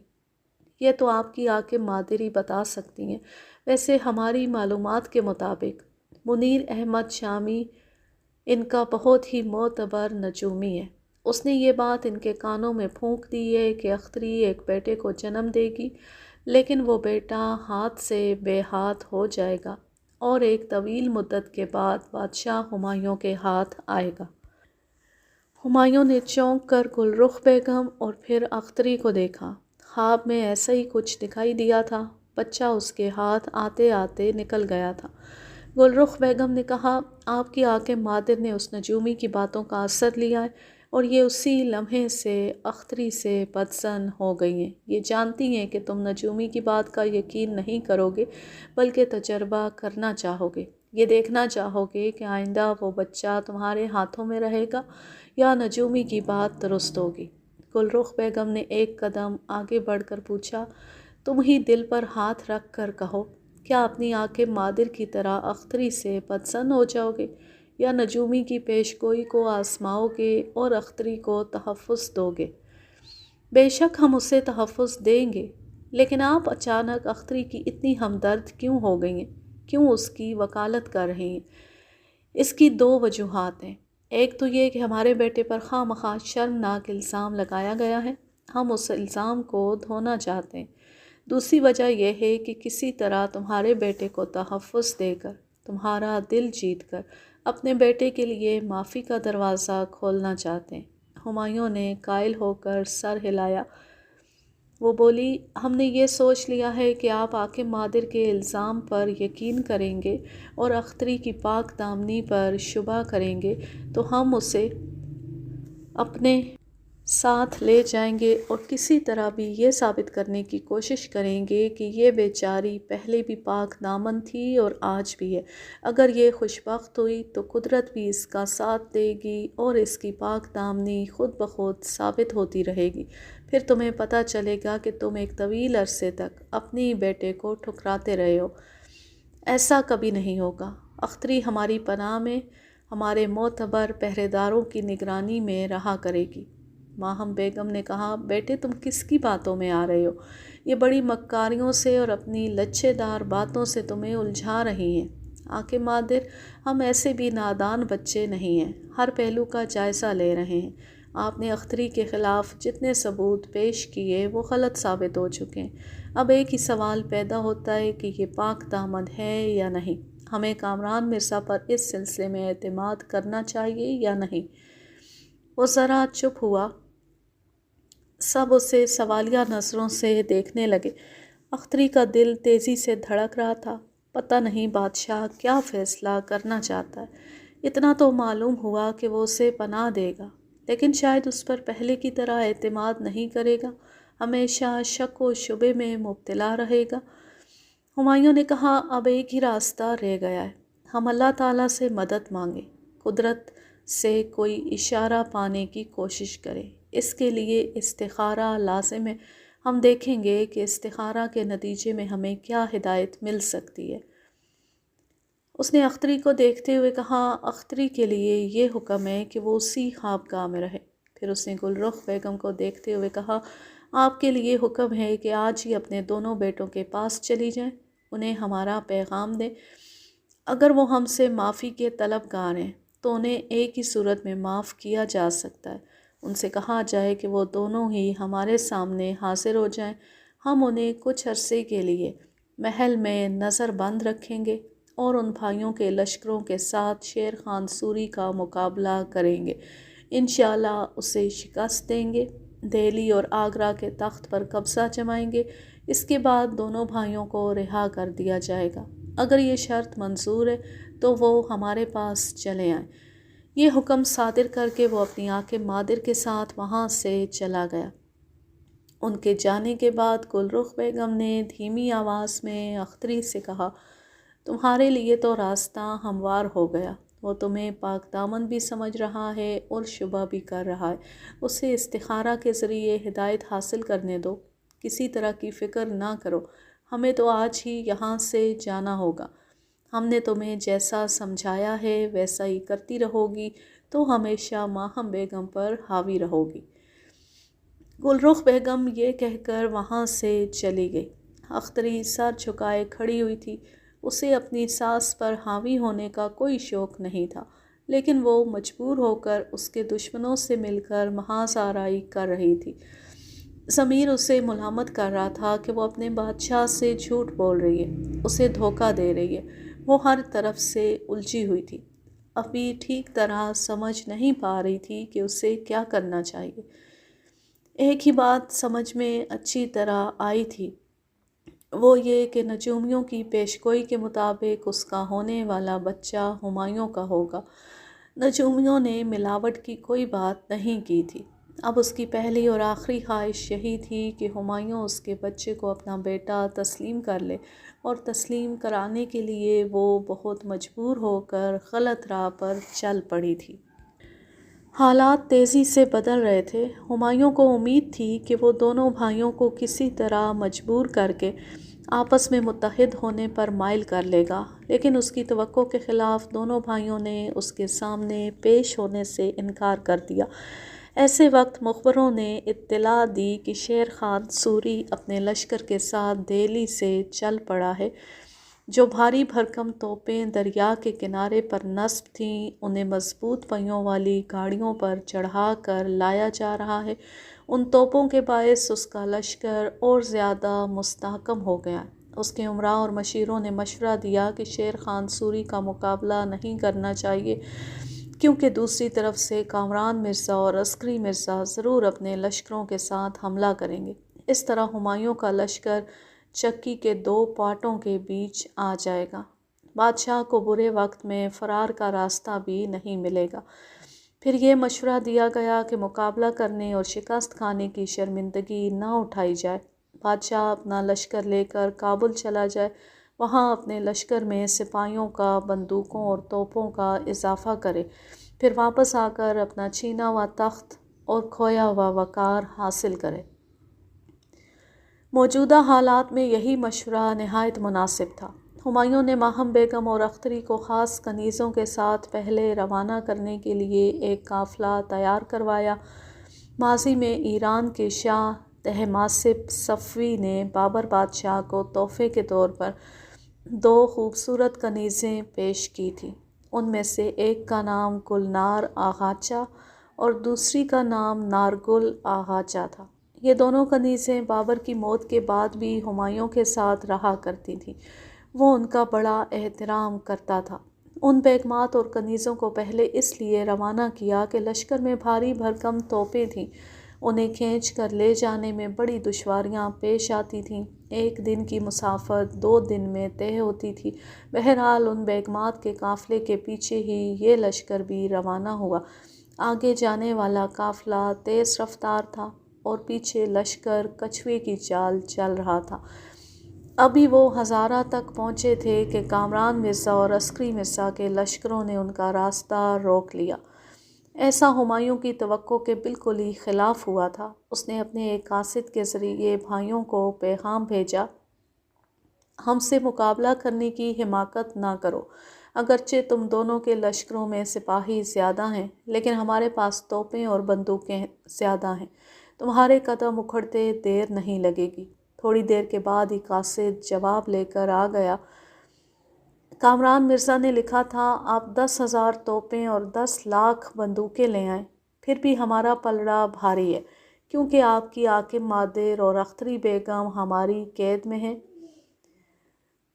یہ تو آپ کی حاکم مادر ہی بتا سکتی ہیں۔ ویسے ہماری معلومات کے مطابق منیر احمد شامی ان کا بہت ہی معتبر نجومی ہے۔ اس نے یہ بات ان کے کانوں میں پھونک دی ہے کہ اختری ایک بیٹے کو جنم دے گی، لیکن وہ بیٹا ہاتھ سے بے ہاتھ ہو جائے گا۔ اور ایک طویل مدت کے بعد بادشاہ ہمایوں کے ہاتھ آئے گا۔ ہمایوں نے چونک کر گل رخ بیگم اور پھر اختری کو دیکھا۔ خواب میں ایسا ہی کچھ دکھائی دیا تھا۔ بچہ اس کے ہاتھ آتے آتے نکل گیا تھا۔ گل رخ بیگم نے کہا، آپ کی آنکھیں مادر نے اس نجومی کی باتوں کا اثر لیا ہے اور یہ اسی لمحے سے اختری سے بدظن ہو گئی ہیں۔ یہ جانتی ہیں کہ تم نجومی کی بات کا یقین نہیں کرو گے بلکہ تجربہ کرنا چاہو گے۔ یہ دیکھنا چاہو گے کہ آئندہ وہ بچہ تمہارے ہاتھوں میں رہے گا یا نجومی کی بات درست ہوگی۔ گل رخ بیگم نے ایک قدم آگے بڑھ کر پوچھا، تم ہی دل پر ہاتھ رکھ کر کہو، کیا اپنی آنکھ مادر کی طرح اختری سے بدظن ہو جاؤ گے یا نجومی کی پیش گوئی کو آزماؤ گے اور اختری کو تحفظ دو گے؟ بے شک ہم اسے تحفظ دیں گے، لیکن آپ اچانک اختری کی اتنی ہمدرد کیوں ہو گئی ہیں؟ کیوں اس کی وکالت کر رہی ہیں؟ اس کی دو وجوہات ہیں۔ ایک تو یہ کہ ہمارے بیٹے پر خواہ مخواہ شرمناک الزام لگایا گیا ہے، ہم اس الزام کو دھونا چاہتے ہیں۔ دوسری وجہ یہ ہے کہ کسی طرح تمہارے بیٹے کو تحفظ دے کر، تمہارا دل جیت کر اپنے بیٹے کے لیے معافی کا دروازہ کھولنا چاہتے ہیں۔ ہمایوں نے قائل ہو کر سر ہلایا۔ وہ بولی، ہم نے یہ سوچ لیا ہے کہ آپ آنکھ مادر کے الزام پر یقین کریں گے اور اختری کی پاک دامنی پر شبہ کریں گے تو ہم اسے اپنے ساتھ لے جائیں گے اور کسی طرح بھی یہ ثابت کرنے کی کوشش کریں گے کہ یہ بیچاری پہلے بھی پاک دامن تھی اور آج بھی ہے۔ اگر یہ خوشبخت ہوئی تو قدرت بھی اس کا ساتھ دے گی اور اس کی پاک دامنی خود بخود ثابت ہوتی رہے گی۔ پھر تمہیں پتہ چلے گا کہ تم ایک طویل عرصے تک اپنے بیٹے کو ٹھکراتے رہے ہو۔ ایسا کبھی نہیں ہوگا۔ اختری ہماری پناہ میں ہمارے معتبر پہرے داروں کی نگرانی میں رہا کرے گی۔ ماہم بیگم نے کہا، بیٹے تم کس کی باتوں میں آ رہے ہو؟ یہ بڑی مکاریوں سے اور اپنی لچھے دار باتوں سے تمہیں الجھا رہی ہیں۔ آنکھ مادر، ہم ایسے بھی نادان بچے نہیں ہیں، ہر پہلو کا جائزہ لے رہے ہیں۔ آپ نے اختری کے خلاف جتنے ثبوت پیش کیے وہ غلط ثابت ہو چکے ہیں۔ اب ایک ہی سوال پیدا ہوتا ہے کہ یہ پاک دامن ہے یا نہیں۔ ہمیں کامران مرزا پر اس سلسلے میں اعتماد کرنا چاہیے یا نہیں؟ وہ ذرا چپ ہوا۔ سب اسے سوالیہ نظروں سے دیکھنے لگے۔ اختری کا دل تیزی سے دھڑک رہا تھا۔ پتہ نہیں بادشاہ کیا فیصلہ کرنا چاہتا ہے۔ اتنا تو معلوم ہوا کہ وہ اسے پناہ دے گا، لیکن شاید اس پر پہلے کی طرح اعتماد نہیں کرے گا، ہمیشہ شک و شبے میں مبتلا رہے گا۔ ہمایوں نے کہا، اب ایک ہی راستہ رہ گیا ہے، ہم اللہ تعالیٰ سے مدد مانگیں، قدرت سے کوئی اشارہ پانے کی کوشش کریں۔ اس کے لیے استخارہ لازم ہے۔ ہم دیکھیں گے کہ استخارہ کے نتیجے میں ہمیں کیا ہدایت مل سکتی ہے۔ اس نے اختری کو دیکھتے ہوئے کہا، اختری کے لیے یہ حکم ہے کہ وہ اسی خوابگاہ میں رہے۔ پھر اس نے گل رخ بیگم کو دیکھتے ہوئے کہا، آپ کے لیے حکم ہے کہ آج ہی اپنے دونوں بیٹوں کے پاس چلی جائیں، انہیں ہمارا پیغام دیں۔ اگر وہ ہم سے معافی کے طلبگار ہیں تو انہیں ایک ہی صورت میں معاف کیا جا سکتا ہے۔ ان سے کہا جائے کہ وہ دونوں ہی ہمارے سامنے حاضر ہو جائیں، ہم انہیں کچھ عرصے کے لیے محل میں نظر بند رکھیں گے اور ان بھائیوں کے لشکروں کے ساتھ شیر خان سوری کا مقابلہ کریں گے، انشاءاللہ اسے شکست دیں گے، دہلی اور آگرہ کے تخت پر قبضہ جمائیں گے۔ اس کے بعد دونوں بھائیوں کو رہا کر دیا جائے گا۔ اگر یہ شرط منظور ہے تو وہ ہمارے پاس چلے آئیں۔ یہ حکم صادر کر کے وہ اپنی آنکھ مادر کے ساتھ وہاں سے چلا گیا۔ ان کے جانے کے بعد گل رخ بیگم نے دھیمی آواز میں اختری سے کہا، تمہارے لیے تو راستہ ہموار ہو گیا۔ وہ تمہیں پاک دامن بھی سمجھ رہا ہے اور شبہ بھی کر رہا ہے۔ اسے استخارہ کے ذریعے ہدایت حاصل کرنے دو، کسی طرح کی فکر نہ کرو۔ ہمیں تو آج ہی یہاں سے جانا ہوگا۔ ہم نے تمہیں جیسا سمجھایا ہے ویسا ہی کرتی رہو گی تو ہمیشہ ماہم بیگم پر حاوی رہو گی۔ گل رخ بیگم یہ کہہ کر وہاں سے چلی گئی۔ اختری سر جھکائے کھڑی ہوئی تھی۔ اسے اپنی ساس پر حاوی ہونے کا کوئی شوق نہیں تھا، لیکن وہ مجبور ہو کر اس کے دشمنوں سے مل کر محاذ آرائی کر رہی تھی۔ ضمیر اسے ملامت کر رہا تھا کہ وہ اپنے بادشاہ سے جھوٹ بول رہی ہے، اسے دھوکہ دے رہی ہے۔ وہ ہر طرف سے الجھی ہوئی تھی، ابھی ٹھیک طرح سمجھ نہیں پا رہی تھی کہ اسے کیا کرنا چاہیے۔ ایک ہی بات سمجھ میں اچھی طرح آئی تھی، وہ یہ کہ نجومیوں کی پیشگوئی کے مطابق اس کا ہونے والا بچہ ہمایوں کا ہوگا۔ نجومیوں نے ملاوٹ کی کوئی بات نہیں کی تھی۔ اب اس کی پہلی اور آخری خواہش یہی تھی کہ ہمایوں اس کے بچے کو اپنا بیٹا تسلیم کر لے، اور تسلیم کرانے کے لیے وہ بہت مجبور ہو کر غلط راہ پر چل پڑی تھی۔ حالات تیزی سے بدل رہے تھے۔ ہمایوں کو امید تھی کہ وہ دونوں بھائیوں کو کسی طرح مجبور کر کے آپس میں متحد ہونے پر مائل کر لے گا، لیکن اس کی توقع کے خلاف دونوں بھائیوں نے اس کے سامنے پیش ہونے سے انکار کر دیا۔ ایسے وقت مخبروں نے اطلاع دی کہ شیر خان سوری اپنے لشکر کے ساتھ دہلی سے چل پڑا ہے۔ جو بھاری بھرکم توپیں دریا کے کنارے پر نصب تھیں، انہیں مضبوط پہیوں والی گاڑیوں پر چڑھا کر لایا جا رہا ہے۔ ان توپوں کے باعث اس کا لشکر اور زیادہ مستحکم ہو گیا۔ اس کے امراء اور مشیروں نے مشورہ دیا کہ شیر خان سوری کا مقابلہ نہیں کرنا چاہیے، کیونکہ دوسری طرف سے کامران مرزا اور عسکری مرزا ضرور اپنے لشکروں کے ساتھ حملہ کریں گے۔ اس طرح ہمایوں کا لشکر چکی کے دو پاٹوں کے بیچ آ جائے گا۔ بادشاہ کو برے وقت میں فرار کا راستہ بھی نہیں ملے گا۔ پھر یہ مشورہ دیا گیا کہ مقابلہ کرنے اور شکست کھانے کی شرمندگی نہ اٹھائی جائے۔ بادشاہ اپنا لشکر لے کر کابل چلا جائے، وہاں اپنے لشکر میں سپاہیوں کا، بندوقوں اور توپوں کا اضافہ کرے، پھر واپس آ کر اپنا چھینا ہوا تخت اور کھویا ہوا وقار حاصل کرے۔ موجودہ حالات میں یہی مشورہ نہایت مناسب تھا۔ ہمایوں نے ماہم بیگم اور اختری کو خاص کنیزوں کے ساتھ پہلے روانہ کرنے کے لیے ایک قافلہ تیار کروایا۔ ماضی میں ایران کے شاہ طہماسپ صفوی نے بابر بادشاہ کو تحفے کے طور پر دو خوبصورت کنیزیں پیش کی تھیں۔ ان میں سے ایک کا نام گلنار آغاچا اور دوسری کا نام نارگل آغاچا تھا۔ یہ دونوں کنیزیں بابر کی موت کے بعد بھی ہمایوں کے ساتھ رہا کرتی تھیں۔ وہ ان کا بڑا احترام کرتا تھا۔ ان بیگمات اور کنیزوں کو پہلے اس لیے روانہ کیا کہ لشکر میں بھاری بھرکم توپیں تھیں، انہیں کھینچ کر لے جانے میں بڑی دشواریاں پیش آتی تھیں۔ ایک دن کی مسافت 2 دن میں طے ہوتی تھی۔ بہرحال ان بیگمات کے قافلے کے پیچھے ہی یہ لشکر بھی روانہ ہوا۔ آگے جانے والا قافلہ تیز رفتار تھا اور پیچھے لشکر کچھوے کی چال چل رہا تھا۔ ابھی وہ ہزارہ تک پہنچے تھے کہ کامران مرزا اور عسکری مرزا کے لشکروں نے ان کا راستہ روک لیا۔ ایسا ہمایوں کی توقع کے بالکل ہی خلاف ہوا تھا۔ اس نے اپنے ایک قاصد کے ذریعے بھائیوں کو پیغام بھیجا، ہم سے مقابلہ کرنے کی حماقت نہ کرو۔ اگرچہ تم دونوں کے لشکروں میں سپاہی زیادہ ہیں، لیکن ہمارے پاس توپیں اور بندوقیں زیادہ ہیں۔ تمہارے قدم اکھڑتے دیر نہیں لگے گی۔ تھوڑی دیر کے بعد ہی قاصد جواب لے کر آ گیا۔ کامران مرزا نے لکھا تھا، آپ 10,000 توپیں اور 10 لاکھ بندوقیں لے آئیں، پھر بھی ہمارا پلڑا بھاری ہے، کیونکہ آپ کی حاکم مادر اور اختری بیگم ہماری قید میں ہیں۔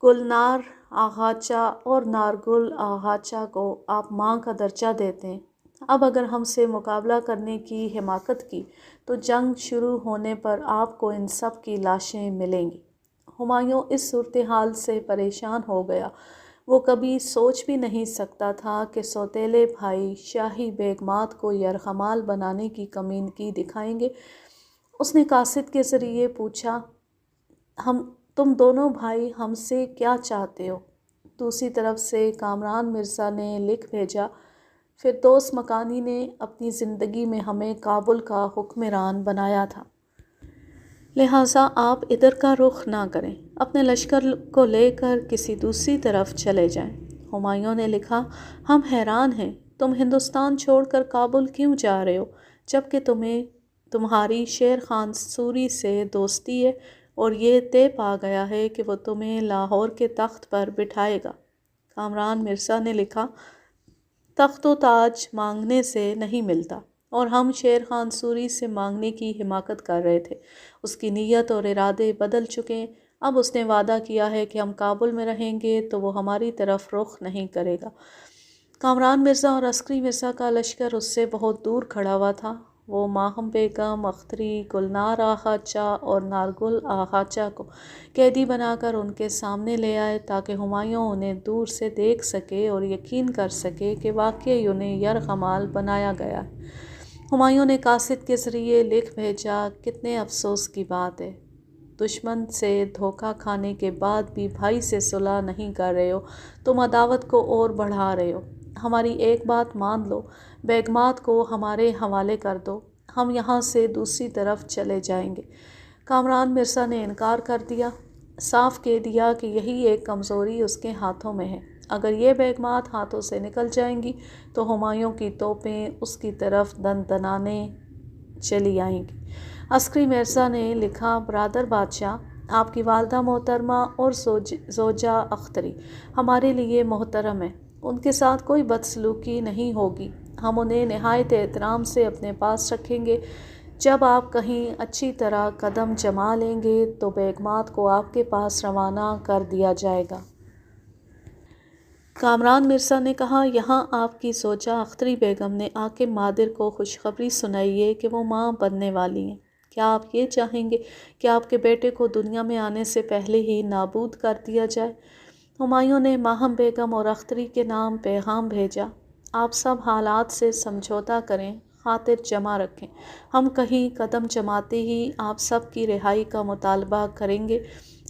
گلنار آغاچا اور نارگل آغاچا کو آپ ماں کا درجہ دیتے ہیں۔ اب اگر ہم سے مقابلہ کرنے کی حماقت کی تو جنگ شروع ہونے پر آپ کو ان سب کی لاشیں ملیں گی۔ ہمایوں اس صورتحال سے پریشان ہو گیا۔ وہ کبھی سوچ بھی نہیں سکتا تھا کہ سوتیلے بھائی شاہی بیگمات کو یرغمال بنانے کی کمینگی دکھائیں گے۔ اس نے قاصد کے ذریعے پوچھا، تم دونوں بھائی ہم سے کیا چاہتے ہو؟ دوسری طرف سے کامران مرزا نے لکھ بھیجا، فردوس مکانی نے اپنی زندگی میں ہمیں کابل کا حکمران بنایا تھا، لہٰذا آپ ادھر کا رخ نہ کریں، اپنے لشکر کو لے کر کسی دوسری طرف چلے جائیں۔ ہمایوں نے لکھا، ہم حیران ہیں، تم ہندوستان چھوڑ کر کابل کیوں جا رہے ہو، جبکہ تمہاری شیر خان سوری سے دوستی ہے اور یہ طے پا گیا ہے کہ وہ تمہیں لاہور کے تخت پر بٹھائے گا۔ کامران مرزا نے لکھا، تخت و تاج مانگنے سے نہیں ملتا، اور ہم شیر خان سوری سے مانگنے کی حماقت کر رہے تھے۔ اس کی نیت اور ارادے بدل چکے ہیں، اب اس نے وعدہ کیا ہے کہ ہم کابل میں رہیں گے تو وہ ہماری طرف رخ نہیں کرے گا۔ کامران مرزا اور عسکری مرزا کا لشکر اس سے بہت دور کھڑا ہوا تھا۔ وہ ماہم بیگم، اختری، گلنار آغا چا اور نارگل آغا چا کو قیدی بنا کر ان کے سامنے لے آئے تاکہ ہمایوں انہیں دور سے دیکھ سکے اور یقین کر سکے کہ واقعی انہیں یرغمال بنایا گیا ہے۔ ہمایوں نے قاصد کے ذریعے لکھ بھیجا، کتنے افسوس کی بات ہے، دشمن سے دھوکہ کھانے کے بعد بھی بھائی سے صلح نہیں کر رہے ہو، تم عداوت کو اور بڑھا رہے ہو۔ ہماری ایک بات مان لو، بیگمات کو ہمارے حوالے کر دو، ہم یہاں سے دوسری طرف چلے جائیں گے۔ کامران مرزا نے انکار کر دیا، صاف کہہ دیا کہ یہی ایک کمزوری اس کے ہاتھوں میں ہے، اگر یہ بیگمات ہاتھوں سے نکل جائیں گی تو ہمایوں کی توپیں اس کی طرف دن دنانے چلی آئیں گی۔ عسکری مرزا نے لکھا، برادر بادشاہ، آپ کی والدہ محترمہ اور زوجہ اختری ہمارے لیے محترم ہیں، ان کے ساتھ کوئی بدسلوکی نہیں ہوگی، ہم انہیں نہایت احترام سے اپنے پاس رکھیں گے۔ جب آپ کہیں اچھی طرح قدم جما لیں گے تو بیگمات کو آپ کے پاس روانہ کر دیا جائے گا۔ کامران مرزا نے کہا، یہاں آپ کی زوجہ اختری بیگم نے آ کے مادر کو خوشخبری سنائی ہے کہ وہ ماں بننے والی ہیں۔ کیا آپ یہ چاہیں گے کہ آپ کے بیٹے کو دنیا میں آنے سے پہلے ہی نابود کر دیا جائے؟ ہمایوں نے ماہم بیگم اور اختری کے نام پیغام بھیجا، آپ سب حالات سے سمجھوتہ کریں، خاطر جمع رکھیں، ہم کہیں قدم جماتے ہی آپ سب کی رہائی کا مطالبہ کریں گے۔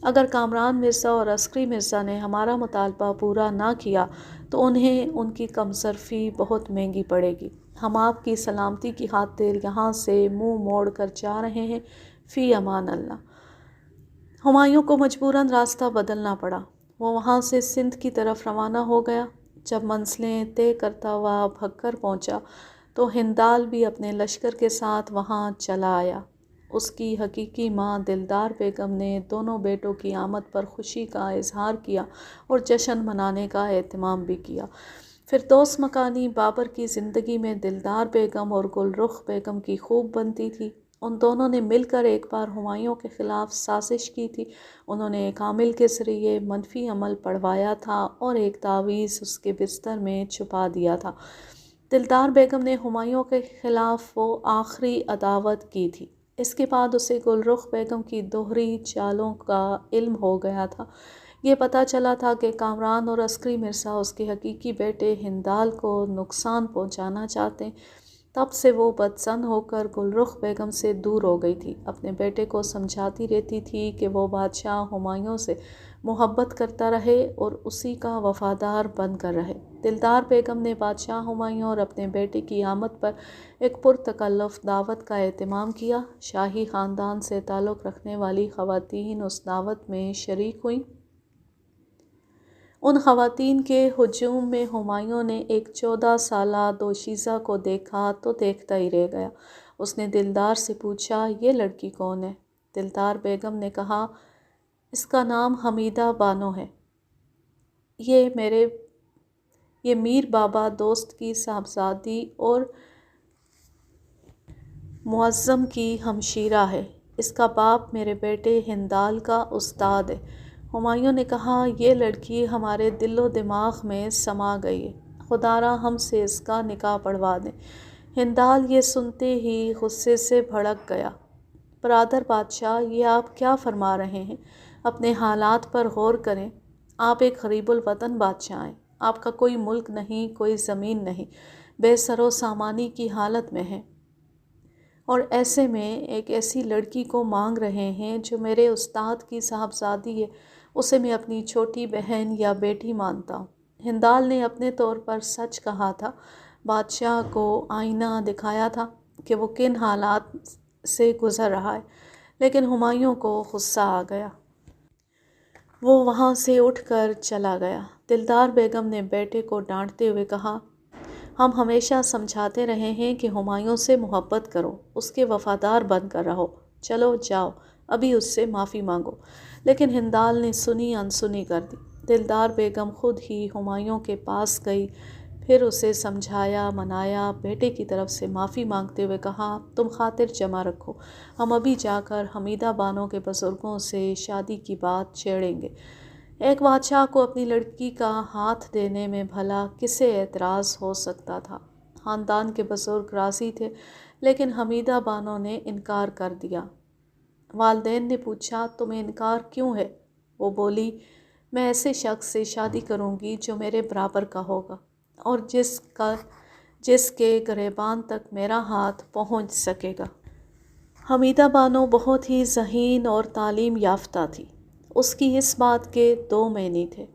اگر کامران مرزا اور عسکری مرزا نے ہمارا مطالبہ پورا نہ کیا تو انہیں ان کی کمصرفی بہت مہنگی پڑے گی۔ ہم آپ کی سلامتی کی خاطر یہاں سے منہ موڑ کر جا رہے ہیں، فی امان اللہ۔ ہمایوں کو مجبوراً راستہ بدلنا پڑا، وہ وہاں سے سندھ کی طرف روانہ ہو گیا۔ جب منزلیں طے کرتا ہوا بھگگر پہنچا تو ہندال بھی اپنے لشکر کے ساتھ وہاں چلا آیا۔ اس کی حقیقی ماں دلدار بیگم نے دونوں بیٹوں کی آمد پر خوشی کا اظہار کیا اور جشن منانے کا اہتمام بھی کیا۔ فردوس مکانی بابر کی زندگی میں دلدار بیگم اور گل رخ بیگم کی خوب بنتی تھی۔ ان دونوں نے مل کر ایک بار ہمایوں کے خلاف سازش کی تھی۔ انہوں نے ایک عامل کے ذریعے منفی عمل پڑھوایا تھا اور ایک تعویذ اس کے بستر میں چھپا دیا تھا۔ دلدار بیگم نے ہمایوں کے خلاف وہ آخری عداوت کی تھی۔ اس کے بعد اسے گل رخ بیگم کی دوہری چالوں کا علم ہو گیا تھا۔ یہ پتہ چلا تھا کہ کامران اور عسکری مرزا اس کے حقیقی بیٹے ہندال کو نقصان پہنچانا چاہتے ہیں۔ تب سے وہ بدظن ہو کر گل رخ بیگم سے دور ہو گئی تھی، اپنے بیٹے کو سمجھاتی رہتی تھی کہ وہ بادشاہ ہمایوں سے محبت کرتا رہے اور اسی کا وفادار بن کر رہے۔ دلدار بیگم نے بادشاہ ہمایوں اور اپنے بیٹے کی آمد پر ایک پرتکلف دعوت کا اہتمام کیا۔ شاہی خاندان سے تعلق رکھنے والی خواتین اس دعوت میں شریک ہوئیں۔ ان خواتین کے ہجوم میں ہمایوں نے ایک 14 سالہ دوشیزہ کو دیکھا تو دیکھتا ہی رہ گیا۔ اس نے دلدار سے پوچھا، یہ لڑکی کون ہے؟ دلدار بیگم نے کہا، اس کا نام حمیدہ بانو ہے، یہ میر بابا دوست کی صاحبزادی اور معظم کی ہمشیرہ ہے، اس کا باپ میرے بیٹے ہندال کا استاد ہے۔ ہمایوں نے کہا، یہ لڑکی ہمارے دل و دماغ میں سما گئی ہے، خدا را ہم سے اس کا نکاح پڑھوا دیں۔ ہندال یہ سنتے ہی غصے سے بھڑک گیا، برادر بادشاہ، یہ آپ کیا فرما رہے ہیں؟ اپنے حالات پر غور کریں، آپ ایک غریب الوطن بادشاہ ہیں، آپ کا کوئی ملک نہیں، کوئی زمین نہیں، بے سر و سامانی کی حالت میں ہیں، اور ایسے میں ایک ایسی لڑکی کو مانگ رہے ہیں جو میرے استاد کی صاحبزادی ہے، اسے میں اپنی چھوٹی بہن یا بیٹی مانتا ہوں۔ ہندال نے اپنے طور پر سچ کہا تھا، بادشاہ کو آئینہ دکھایا تھا کہ وہ کن حالات سے گزر رہا ہے، لیکن ہمایوں کو غصہ آ گیا۔ وہ وہاں سے اٹھ کر چلا گیا۔ دلدار بیگم نے بیٹے کو ڈانٹتے ہوئے کہا، ہم ہمیشہ سمجھاتے رہے ہیں کہ ہمایوں سے محبت کرو، اس کے وفادار بن کر رہو، چلو جاؤ ابھی اس سے معافی مانگو۔ لیکن ہندال نے سنی انسنی کر دی۔ دلدار بیگم خود ہی ہمایوں کے پاس گئی، پھر اسے سمجھایا منایا، بیٹے کی طرف سے معافی مانگتے ہوئے کہا تم خاطر جمع رکھو، ہم ابھی جا کر حمیدہ بانو کے بزرگوں سے شادی کی بات چھیڑیں گے۔ ایک بادشاہ کو اپنی لڑکی کا ہاتھ دینے میں بھلا کسے اعتراض ہو سکتا تھا؟ خاندان کے بزرگ راضی تھے لیکن حمیدہ بانو نے انکار کر دیا۔ والدین نے پوچھا تمہیں انکار کیوں ہے؟ وہ بولی میں ایسے شخص سے شادی کروں گی جو میرے برابر کا ہوگا اور جس کے گریبان تک میرا ہاتھ پہنچ سکے گا۔ حمیدہ بانو بہت ہی ذہین اور تعلیم یافتہ تھی۔ اس کی اس بات کے دو معنی تھے۔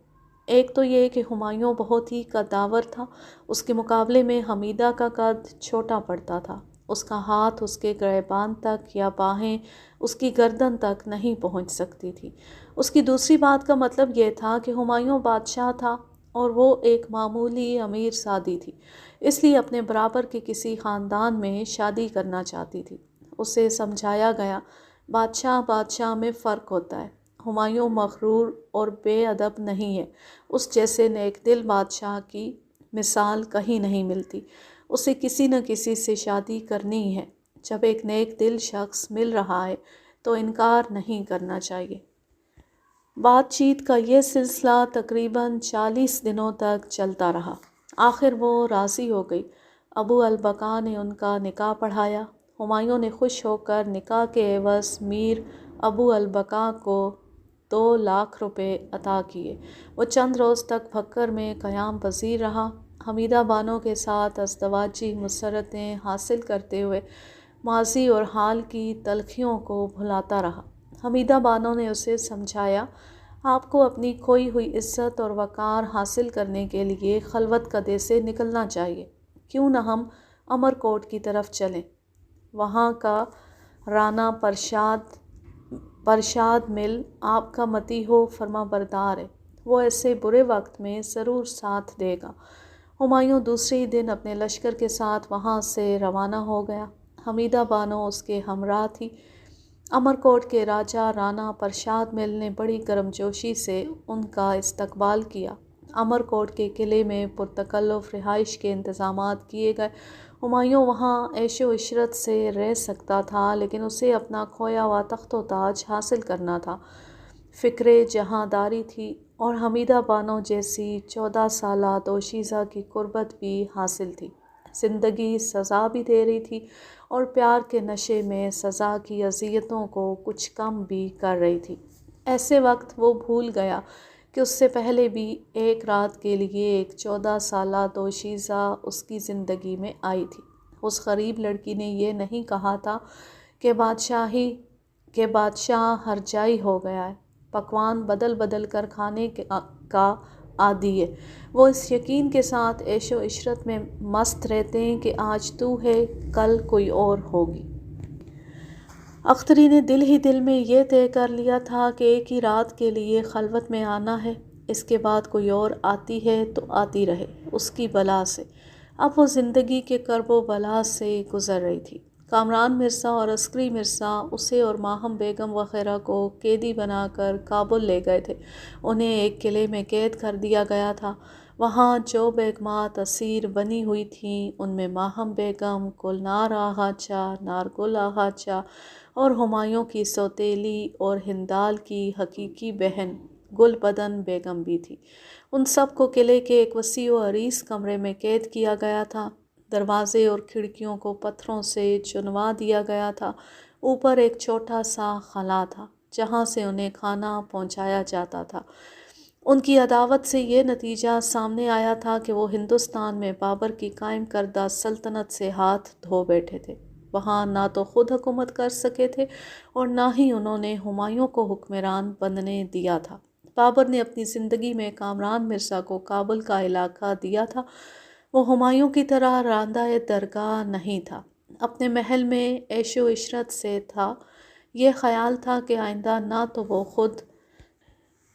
ایک تو یہ کہ ہمایوں بہت ہی قداور تھا، اس کے مقابلے میں حمیدہ کا قد چھوٹا پڑتا تھا، اس کا ہاتھ اس کے گریبان تک یا باہیں اس کی گردن تک نہیں پہنچ سکتی تھی۔ اس کی دوسری بات کا مطلب یہ تھا کہ ہمایوں بادشاہ تھا اور وہ ایک معمولی امیر زادی تھی، اس لیے اپنے برابر کے کسی خاندان میں شادی کرنا چاہتی تھی۔ اسے سمجھایا گیا بادشاہ میں فرق ہوتا ہے، ہمایوں مغرور اور بے ادب نہیں ہے، اس جیسے نیک دل بادشاہ کی مثال کہیں نہیں ملتی، اسے کسی نہ کسی سے شادی کرنی ہے، جب ایک نیک دل شخص مل رہا ہے تو انکار نہیں کرنا چاہیے۔ بات چیت کا یہ سلسلہ تقریباً 40 دنوں تک چلتا رہا۔ آخر وہ راضی ہو گئی۔ ابو البقاء نے ان کا نکاح پڑھایا۔ ہمایوں نے خوش ہو کر نکاح کے عوض میر ابو البقاء کو 2 لاکھ روپے عطا کیے۔ وہ چند روز تک بھکر میں قیام پذیر رہا، حمیدہ بانو کے ساتھ ازدواجی مسرتیں حاصل کرتے ہوئے ماضی اور حال کی تلخیوں کو بھلاتا رہا۔ حمیدہ بانو نے اسے سمجھایا آپ کو اپنی کھوئی ہوئی عزت اور وقار حاصل کرنے کے لیے خلوت کدے سے نکلنا چاہیے، کیوں نہ ہم امر کوٹ کی طرف چلیں، وہاں کا رانا پرشاد مل آپ کا مطیع و فرما بردار ہے، وہ ایسے برے وقت میں ضرور ساتھ دے گا۔ ہمایوں دوسرے ہی دن اپنے لشکر کے ساتھ وہاں سے روانہ ہو گیا۔ حمیدہ بانو اس کے ہمراہ تھی۔ امرکوٹ کے راجہ رانا پرشاد مل نے بڑی گرمجوشی سے ان کا استقبال کیا۔ امرکوٹ کے قلعے میں پرتکلف رہائش کے انتظامات کیے گئے۔ ہمایوں وہاں عیش و عشرت سے رہ سکتا تھا لیکن اسے اپنا کھویا ہوا تخت و تاج حاصل کرنا تھا۔ فکر جہاں داری تھی اور حمیدہ بانو جیسی 14 سالہ دوشیزہ کی قربت بھی حاصل تھی۔ زندگی سزا بھی دے رہی تھی اور پیار کے نشے میں سزا کی اذیتوں کو کچھ کم بھی کر رہی تھی۔ ایسے وقت وہ بھول گیا کہ اس سے پہلے بھی ایک رات کے لیے ایک 14 سالہ دوشیزہ اس کی زندگی میں آئی تھی۔ اس غریب لڑکی نے یہ نہیں کہا تھا کہ بادشاہ ہرجائی ہو گیا ہے، پکوان بدل بدل کر کھانے کا عادی ہے، وہ اس یقین کے ساتھ عیش و عشرت میں مست رہتے ہیں کہ آج تو ہے کل کوئی اور ہوگی۔ اختری نے دل ہی دل میں یہ طے کر لیا تھا کہ ایک ہی رات کے لیے خلوت میں آنا ہے، اس کے بعد کوئی اور آتی ہے تو آتی رہے، اس کی بلا سے۔ اب وہ زندگی کے کرب و بلا سے گزر رہی تھی۔ کامران مرزا اور عسکری مرزا اسے اور ماہم بیگم وغیرہ کو قیدی بنا کر کابل لے گئے تھے۔ انہیں ایک قلعے میں قید کر دیا گیا تھا۔ وہاں جو بیگمات اسیر بنی ہوئی تھیں ان میں ماہم بیگم، گلنار آغا چا، نارگل آغا چا اور ہمایوں کی سوتیلی اور ہندال کی حقیقی بہن گل بدن بیگم بھی تھی۔ ان سب کو قلعے کے ایک وسیع و عریض کمرے میں قید کیا گیا تھا۔ دروازے اور کھڑکیوں کو پتھروں سے چنوا دیا گیا تھا۔ اوپر ایک چھوٹا سا خلا تھا جہاں سے انہیں کھانا پہنچایا جاتا تھا۔ ان کی عداوت سے یہ نتیجہ سامنے آیا تھا کہ وہ ہندوستان میں بابر کی قائم کردہ سلطنت سے ہاتھ دھو بیٹھے تھے۔ وہاں نہ تو خود حکومت کر سکے تھے اور نہ ہی انہوں نے ہمایوں کو حکمران بننے دیا تھا۔ بابر نے اپنی زندگی میں کامران مرزا کو کابل کا علاقہ دیا تھا۔ وہ ہمایوں کی طرح راندہ درگاہ نہیں تھا، اپنے محل میں عیش و عشرت سے تھا۔ یہ خیال تھا کہ آئندہ نہ تو وہ خود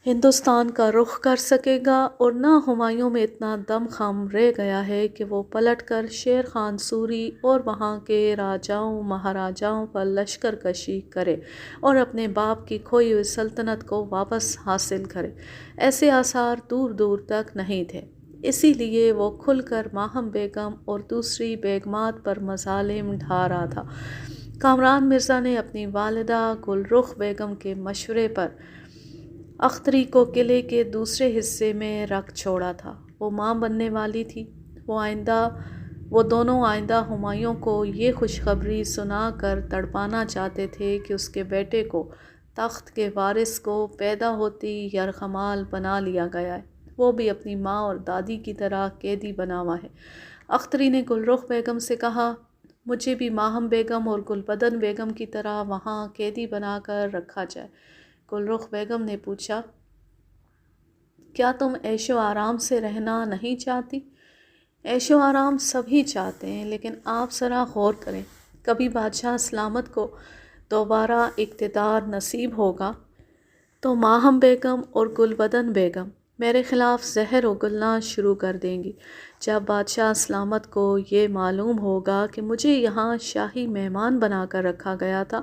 ہندوستان کا رخ کر سکے گا اور نہ ہمایوں میں اتنا دم خم رہ گیا ہے کہ وہ پلٹ کر شیر خان سوری اور وہاں کے راجاؤں مہاراجاؤں پر لشکر کشی کرے اور اپنے باپ کی کھوئی ہوئی سلطنت کو واپس حاصل کرے۔ ایسے آثار دور دور تک نہیں تھے۔ اسی لیے وہ کھل کر ماہم بیگم اور دوسری بیگمات پر مظالم ڈھا رہا تھا۔ کامران مرزا نے اپنی والدہ گل رخ بیگم کے مشورے پر اختری کو قلعے کے دوسرے حصے میں رکھ چھوڑا تھا۔ وہ ماں بننے والی تھی۔ وہ دونوں آئندہ ہمایوں کو یہ خوشخبری سنا کر تڑپانا چاہتے تھے کہ اس کے بیٹے کو تخت کے وارث کو پیدا ہوتی یرغمال بنا لیا گیا ہے، وہ بھی اپنی ماں اور دادی کی طرح قیدی بنا ہوا ہے۔ اختری نے گل رخ بیگم سے کہا، مجھے بھی ماہم بیگم اور گل بدن بیگم کی طرح وہاں قیدی بنا کر رکھا جائے۔ گل رخ بیگم نے پوچھا، کیا تم عیش و آرام سے رہنا نہیں چاہتی؟ عیش و آرام سبھی چاہتے ہیں، لیکن آپ ذرا غور کریں، کبھی بادشاہ سلامت کو دوبارہ اقتدار نصیب ہوگا تو ماہم بیگم اور گل بدن بیگم میرے خلاف زہر اگلنا شروع کر دیں گی۔ جب بادشاہ سلامت کو یہ معلوم ہوگا کہ مجھے یہاں شاہی مہمان بنا کر رکھا گیا تھا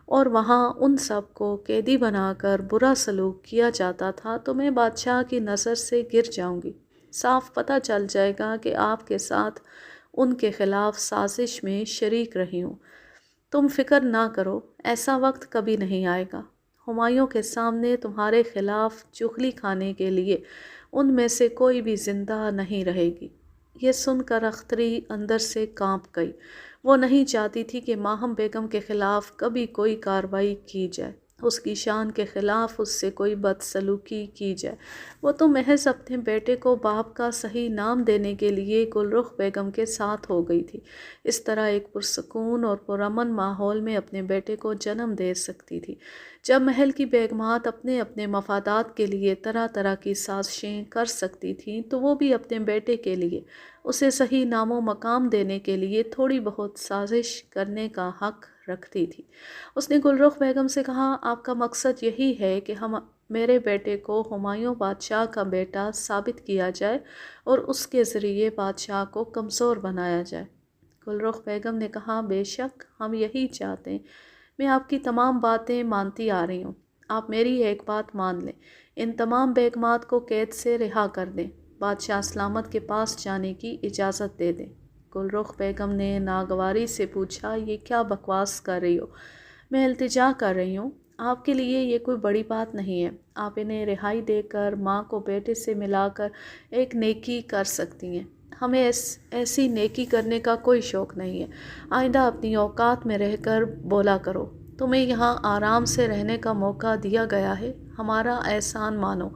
اور وہاں ان سب کو قیدی بنا کر برا سلوک کیا جاتا تھا، تو میں بادشاہ کی نظر سے گر جاؤں گی۔ صاف پتہ چل جائے گا کہ آپ کے ساتھ ان کے خلاف سازش میں شریک رہی ہوں۔ تم فکر نہ کرو، ایسا وقت کبھی نہیں آئے گا۔ ہمایوں کے سامنے تمہارے خلاف چغلی کھانے کے لیے ان میں سے کوئی بھی زندہ نہیں رہے گی۔ یہ سن کر اختری اندر سے کانپ گئی۔ وہ نہیں چاہتی تھی کہ ماہم بیگم کے خلاف کبھی کوئی کارروائی کی جائے، اس کی شان کے خلاف اس سے کوئی بدسلوکی کی جائے۔ وہ تو محض اپنے بیٹے کو باپ کا صحیح نام دینے کے لیے گل رخ بیگم کے ساتھ ہو گئی تھی۔ اس طرح ایک پرسکون اور پرامن ماحول میں اپنے بیٹے کو جنم دے سکتی تھی۔ جب محل کی بیگمات اپنے اپنے مفادات کے لیے طرح طرح کی سازشیں کر سکتی تھیں، تو وہ بھی اپنے بیٹے کے لیے اسے صحیح نام و مقام دینے کے لیے تھوڑی بہت سازش کرنے کا حق رکھتی تھی۔ اس نے گل رخ بیگم سے کہا، آپ کا مقصد یہی ہے کہ میرے بیٹے کو ہمایوں بادشاہ کا بیٹا ثابت کیا جائے اور اس کے ذریعے بادشاہ کو کمزور بنایا جائے۔ گل رخ بیگم نے کہا، بے شک ہم یہی چاہتے ہیں۔ میں آپ کی تمام باتیں مانتی آ رہی ہوں، آپ میری ایک بات مان لیں، ان تمام بیگمات کو قید سے رہا کر دیں، بادشاہ سلامت کے پاس جانے کی اجازت دے دیں۔ گل رخ بیگم نے ناگواری سے پوچھا، یہ کیا بکواس کر رہی ہو؟ میں التجا کر رہی ہوں، آپ کے لیے یہ کوئی بڑی بات نہیں ہے، آپ انہیں رہائی دے کر ماں کو بیٹے سے ملا کر ایک نیکی کر سکتی ہیں۔ ہمیں ایسی نیکی کرنے کا کوئی شوق نہیں ہے، آئندہ اپنی اوقات میں رہ کر بولا کرو۔ تمہیں یہاں آرام سے رہنے کا موقع دیا گیا ہے، ہمارا احسان مانو،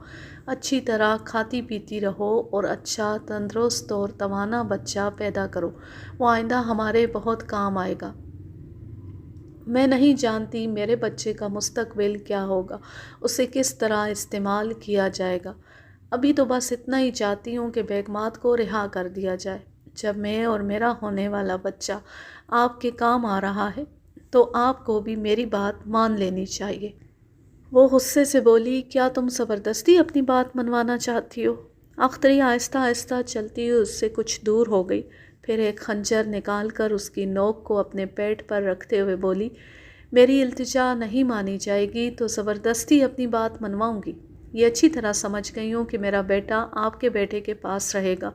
اچھی طرح کھاتی پیتی رہو اور اچھا تندرست اور توانا بچہ پیدا کرو، وہ آئندہ ہمارے بہت کام آئے گا۔ میں نہیں جانتی میرے بچے کا مستقبل کیا ہوگا، اسے کس طرح استعمال کیا جائے گا۔ ابھی تو بس اتنا ہی چاہتی ہوں کہ بیگمات کو رہا کر دیا جائے۔ جب میں اور میرا ہونے والا بچہ آپ کے کام آ رہا ہے تو آپ کو بھی میری بات مان لینی چاہیے۔ وہ غصے سے بولی، کیا تم زبردستی اپنی بات منوانا چاہتی ہو؟ اختری آہستہ آہستہ چلتی ہوئی اس سے کچھ دور ہو گئی، پھر ایک خنجر نکال کر اس کی نوک کو اپنے پیٹ پر رکھتے ہوئے بولی، میری التجا نہیں مانی جائے گی تو زبردستی اپنی بات منواؤں گی۔ یہ اچھی طرح سمجھ گئی ہوں کہ میرا بیٹا آپ کے بیٹے کے پاس رہے گا۔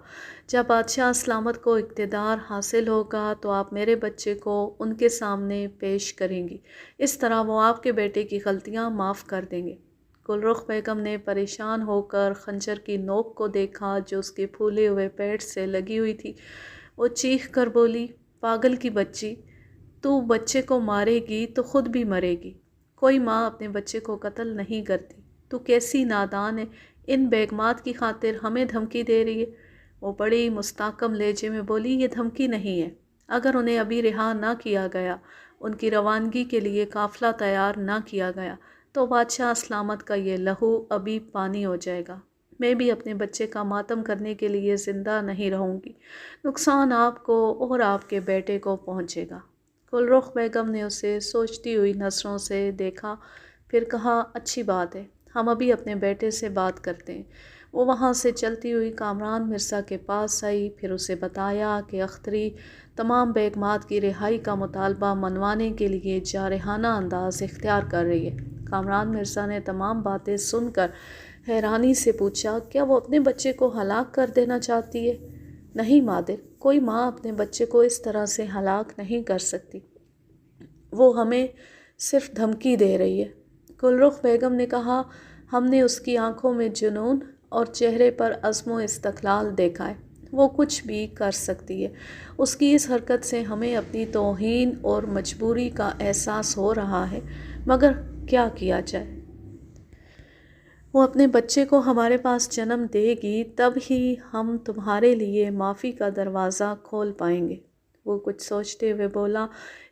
جب بادشاہ سلامت کو اقتدار حاصل ہوگا تو آپ میرے بچے کو ان کے سامنے پیش کریں گی، اس طرح وہ آپ کے بیٹے کی غلطیاں معاف کر دیں گے۔ گل رخ بیگم نے پریشان ہو کر خنجر کی نوک کو دیکھا جو اس کے پھولے ہوئے پیٹ سے لگی ہوئی تھی۔ وہ چیخ کر بولی، پاگل کی بچی، تو بچے کو مارے گی تو خود بھی مرے گی۔ کوئی ماں اپنے بچے کو قتل نہیں کرتی، تو کیسی نادان ہے، ان بیگمات کی خاطر ہمیں دھمکی دے رہی ہے۔ وہ بڑی مستحکم لہجے میں بولی، یہ دھمکی نہیں ہے، اگر انہیں ابھی رہا نہ کیا گیا، ان کی روانگی کے لیے قافلہ تیار نہ کیا گیا، تو بادشاہ سلامت کا یہ لہو ابھی پانی ہو جائے گا۔ میں بھی اپنے بچے کا ماتم کرنے کے لیے زندہ نہیں رہوں گی، نقصان آپ کو اور آپ کے بیٹے کو پہنچے گا۔ گل رخ بیگم نے اسے سوچتی ہوئی نظروں سے دیکھا، پھر کہا، اچھی بات ہے، ہم ابھی اپنے بیٹے سے بات کرتے ہیں۔ وہ وہاں سے چلتی ہوئی کامران مرزا کے پاس آئی، پھر اسے بتایا کہ اختری تمام بیگمات کی رہائی کا مطالبہ منوانے کے لیے جارحانہ انداز اختیار کر رہی ہے۔ کامران مرزا نے تمام باتیں سن کر حیرانی سے پوچھا، کیا وہ اپنے بچے کو ہلاک کر دینا چاہتی ہے؟ نہیں مادر، کوئی ماں اپنے بچے کو اس طرح سے ہلاک نہیں کر سکتی، وہ ہمیں صرف دھمکی دے رہی ہے۔ گل رخ بیگم نے کہا، ہم نے اس کی آنکھوں میں جنون اور چہرے پر عزم و استقلال دیکھا ہے، وہ کچھ بھی کر سکتی ہے۔ اس کی اس حرکت سے ہمیں اپنی توہین اور مجبوری کا احساس ہو رہا ہے، مگر کیا کیا جائے؟ وہ اپنے بچے کو ہمارے پاس جنم دے گی، تب ہی ہم تمہارے لیے معافی کا دروازہ کھول پائیں گے۔ وہ کچھ سوچتے ہوئے بولا،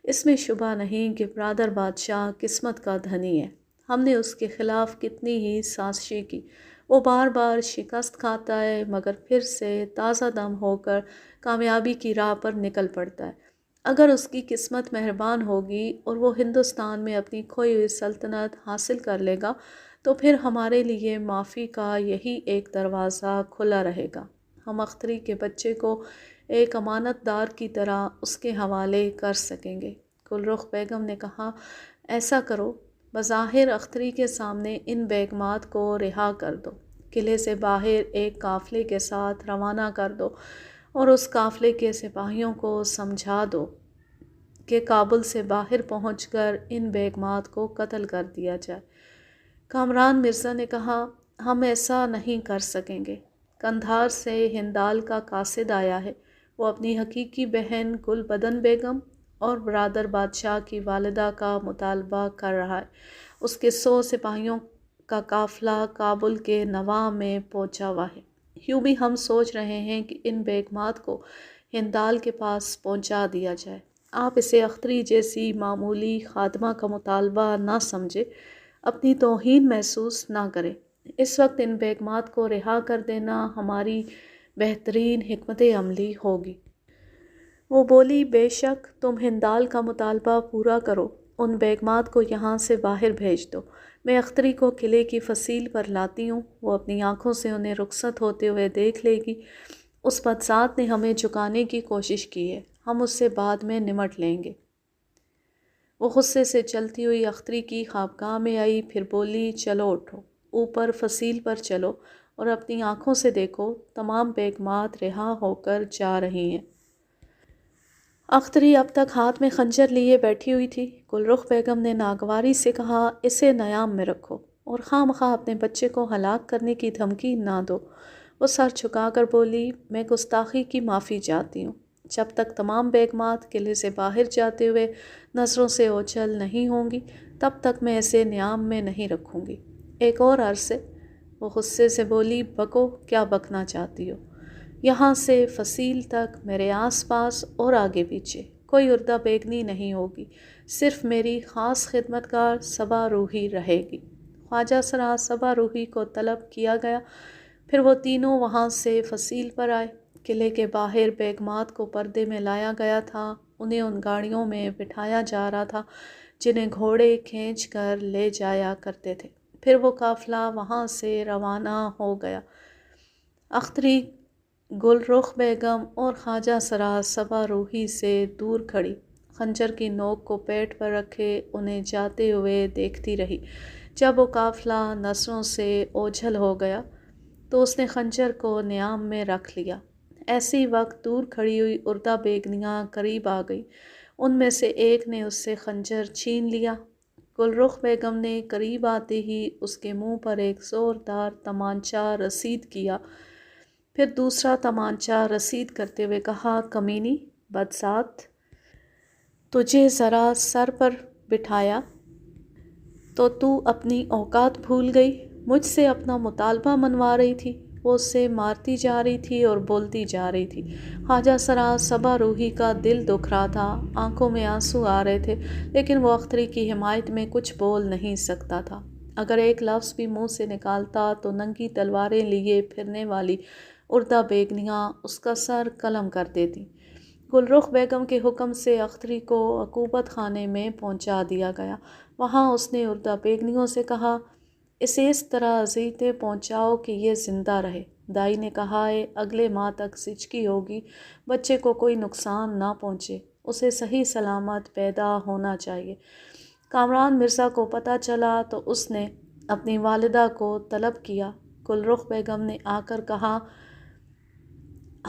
اس میں شبہ نہیں کہ برادر بادشاہ قسمت کا دھنی ہے۔ ہم نے اس کے خلاف کتنی ہی سازشیں کی، وہ بار بار شکست کھاتا ہے مگر پھر سے تازہ دم ہو کر کامیابی کی راہ پر نکل پڑتا ہے۔ اگر اس کی قسمت مہربان ہوگی اور وہ ہندوستان میں اپنی کھوئی ہوئی سلطنت حاصل کر لے گا تو پھر ہمارے لیے معافی کا یہی ایک دروازہ کھلا رہے گا۔ ہم اختری کے بچے کو ایک امانت دار کی طرح اس کے حوالے کر سکیں گے۔ گل رخ بیگم نے کہا، ایسا کرو، بظاہر اختری کے سامنے ان بیگمات کو رہا کر دو، قلعے سے باہر ایک قافلے کے ساتھ روانہ کر دو اور اس قافلے کے سپاہیوں کو سمجھا دو کہ کابل سے باہر پہنچ کر ان بیگمات کو قتل کر دیا جائے۔ کامران مرزا نے کہا، ہم ایسا نہیں کر سکیں گے۔ قندھار سے ہندال کا قاصد آیا ہے، وہ اپنی حقیقی بہن گل بدن بیگم اور برادر بادشاہ کی والدہ کا مطالبہ کر رہا ہے۔ اس کے 100 سپاہیوں کا قافلہ کابل کے نواح میں پہنچا ہوا ہے۔ یوں بھی ہم سوچ رہے ہیں کہ ان بیگمات کو ہندال کے پاس پہنچا دیا جائے۔ آپ اسے اختری جیسی معمولی خادمہ کا مطالبہ نہ سمجھے، اپنی توہین محسوس نہ کریں۔ اس وقت ان بیگمات کو رہا کر دینا ہماری بہترین حکمت عملی ہوگی۔ وہ بولی، بے شک، تم ہندال کا مطالبہ پورا کرو، ان بیگمات کو یہاں سے باہر بھیج دو، میں اختری کو قلعے کی فصیل پر لاتی ہوں، وہ اپنی آنکھوں سے انہیں رخصت ہوتے ہوئے دیکھ لے گی۔ اس بدذات نے ہمیں جھکانے کی کوشش کی ہے، ہم اس سے بعد میں نمٹ لیں گے۔ وہ غصے سے چلتی ہوئی اختری کی خوابگاہ میں آئی، پھر بولی، چلو اٹھو، اوپر فصیل پر چلو اور اپنی آنکھوں سے دیکھو، تمام بیگمات رہا ہو کر جا رہی ہیں۔ اختری اب تک ہاتھ میں خنجر لیے بیٹھی ہوئی تھی۔ گل رخ بیگم نے ناگواری سے کہا، اسے نیام میں رکھو اور خواہ مخواہ اپنے بچے کو ہلاک کرنے کی دھمکی نہ دو۔ وہ سر جھکا کر بولی، میں گستاخی کی معافی چاہتی ہوں۔ جب تک تمام بیگمات قلعے سے باہر جاتے ہوئے نظروں سے اوجھل نہیں ہوں گی، تب تک میں اسے نیام میں نہیں رکھوں گی۔ ایک اور عرصے، وہ غصے سے بولی، بکو، کیا بکنا چاہتی ہو؟ یہاں سے فصیل تک میرے آس پاس اور آگے پیچھے کوئی اردہ بیگنی نہیں ہوگی، صرف میری خاص خدمتگار صبا روحی رہے گی۔ خواجہ سرا صبا روحی کو طلب کیا گیا، پھر وہ تینوں وہاں سے فصیل پر آئے۔ قلعے کے باہر بیگمات کو پردے میں لایا گیا تھا، انہیں ان گاڑیوں میں بٹھایا جا رہا تھا جنہیں گھوڑے کھینچ کر لے جایا کرتے تھے، پھر وہ قافلہ وہاں سے روانہ ہو گیا۔ اختری گل رخ بیگم اور خواجہ سرا صبا روحی سے دور کھڑی، خنجر کی نوک کو پیٹ پر رکھے انہیں جاتے ہوئے دیکھتی رہی۔ جب وہ قافلہ نظروں سے اوجھل ہو گیا تو اس نے خنجر کو نیام میں رکھ لیا۔ ایسی وقت دور کھڑی ہوئی اردہ بیگنیاں قریب آ گئی، ان میں سے ایک نے اس سے خنجر چھین لیا۔ گل رخ بیگم نے قریب آتے ہی اس کے منہ پر ایک زوردار تمانچہ رسید کیا، پھر دوسرا تمانچہ رسید کرتے ہوئے کہا، کمینی بدذات، تجھے ذرا سر پر بٹھایا تو تو اپنی اوقات بھول گئی، مجھ سے اپنا مطالبہ منوا رہی تھی۔ وہ اسے مارتی جا رہی تھی اور بولتی جا رہی تھی۔ خواجہ سرا صبا روحی کا دل دکھ رہا تھا، آنکھوں میں آنسو آ رہے تھے، لیکن وہ اختری کی حمایت میں کچھ بول نہیں سکتا تھا۔ اگر ایک لفظ بھی منہ سے نکالتا تو ننگی تلواریں لیے پھرنے والی اردہ بیگنیاں اس کا سر قلم کر دیتیں۔ گل رخ بیگم کے حکم سے اختری کو عقوبت خانے میں پہنچا دیا گیا۔ وہاں اس نے اردہ بیگنیوں سے کہا، اسے اس طرح اذیتیں پہنچاؤ کہ یہ زندہ رہے۔ دائی نے کہا ہے، اگلے ماہ تک زچگی ہوگی، بچے کو کوئی نقصان نہ پہنچے، اسے صحیح سلامت پیدا ہونا چاہیے۔ کامران مرزا کو پتہ چلا تو اس نے اپنی والدہ کو طلب کیا۔ گل رخ بیگم نے آ کر کہا،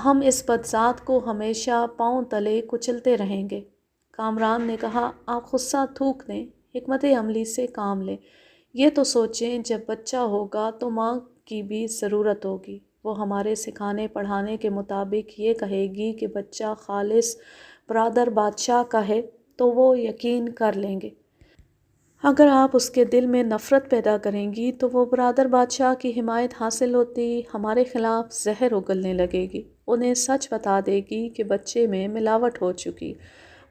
ہم اس بدذات کو ہمیشہ پاؤں تلے کچلتے رہیں گے۔ کامران نے کہا، آپ غصہ تھوک دیں، حکمت عملی سے کام لیں۔ یہ تو سوچیں جب بچہ ہوگا تو ماں کی بھی ضرورت ہوگی، وہ ہمارے سکھانے پڑھانے کے مطابق یہ کہے گی کہ بچہ خالص برادر بادشاہ کا ہے تو وہ یقین کر لیں گے۔ اگر آپ اس کے دل میں نفرت پیدا کریں گی تو وہ برادر بادشاہ کی حمایت حاصل ہوتی ہمارے خلاف زہر اگلنے لگے گی، انہیں سچ بتا دے گی کہ بچے میں ملاوٹ ہو چکی،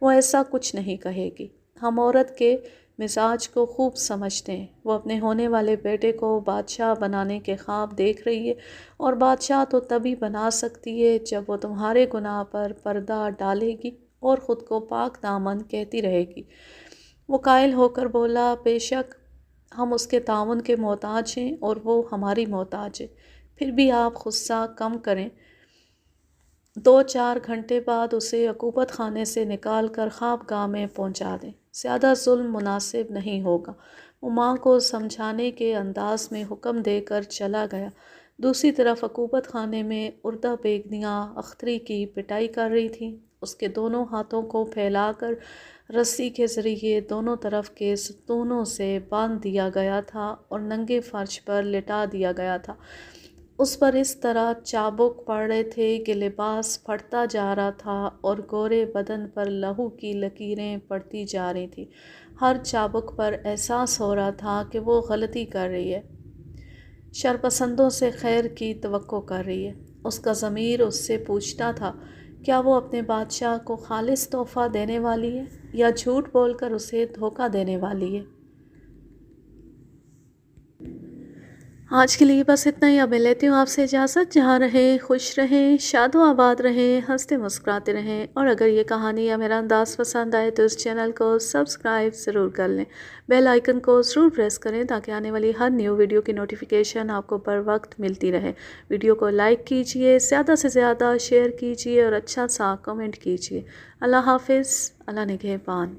وہ ایسا کچھ نہیں کہے گی۔ ہم عورت کے مزاج کو خوب سمجھتے ہیں، وہ اپنے ہونے والے بیٹے کو بادشاہ بنانے کے خواب دیکھ رہی ہے، اور بادشاہ تو تبھی بنا سکتی ہے جب وہ تمہارے گناہ پر پردہ ڈالے گی اور خود کو پاک دامن کہتی رہے گی۔ وہ قائل ہو کر بولا، بے شک ہم اس کے تعاون کے محتاج ہیں اور وہ ہماری محتاج ہے، پھر بھی آپ غصہ کم کریں۔ 2-4 گھنٹے بعد اسے عقوبت خانے سے نکال کر خوابگاہ میں پہنچا دیں، زیادہ ظلم مناسب نہیں ہوگا۔ وہ ماں کو سمجھانے کے انداز میں حکم دے کر چلا گیا۔ دوسری طرف عقوبت خانے میں اردہ بیگنیاں اختری کی پٹائی کر رہی تھیں۔ اس کے دونوں ہاتھوں کو پھیلا کر رسی کے ذریعے دونوں طرف کے ستونوں سے باندھ دیا گیا تھا اور ننگے فرش پر لٹا دیا گیا تھا۔ اس پر اس طرح چابک پڑ رہے تھے کہ لباس پھٹتا جا رہا تھا اور گورے بدن پر لہو کی لکیریں پڑتی جا رہی تھیں۔ ہر چابک پر احساس ہو رہا تھا کہ وہ غلطی کر رہی ہے، شرپسندوں سے خیر کی توقع کر رہی ہے۔ اس کا ضمیر اس سے پوچھتا تھا، کیا وہ اپنے بادشاہ کو خالص تحفہ دینے والی ہے یا جھوٹ بول کر اسے دھوکہ دینے والی ہے؟ آج کے لیے بس اتنا ہی، اب میں لیتی ہوں آپ سے اجازت۔ جہاں رہیں خوش رہیں، شاد و آباد رہیں، ہنستے مسکراتے رہیں، اور اگر یہ کہانی یا میرا انداز پسند آئے تو اس چینل کو سبسکرائب ضرور کر لیں، بیل آئیکن کو ضرور پریس کریں تاکہ آنے والی ہر نیو ویڈیو کی نوٹیفیکیشن آپ کو بر وقت ملتی رہے۔ ویڈیو کو لائک کیجئے، زیادہ سے زیادہ شیئر کیجئے اور اچھا سا کمنٹ کیجئے۔ اللہ حافظ، اللہ نگہبان۔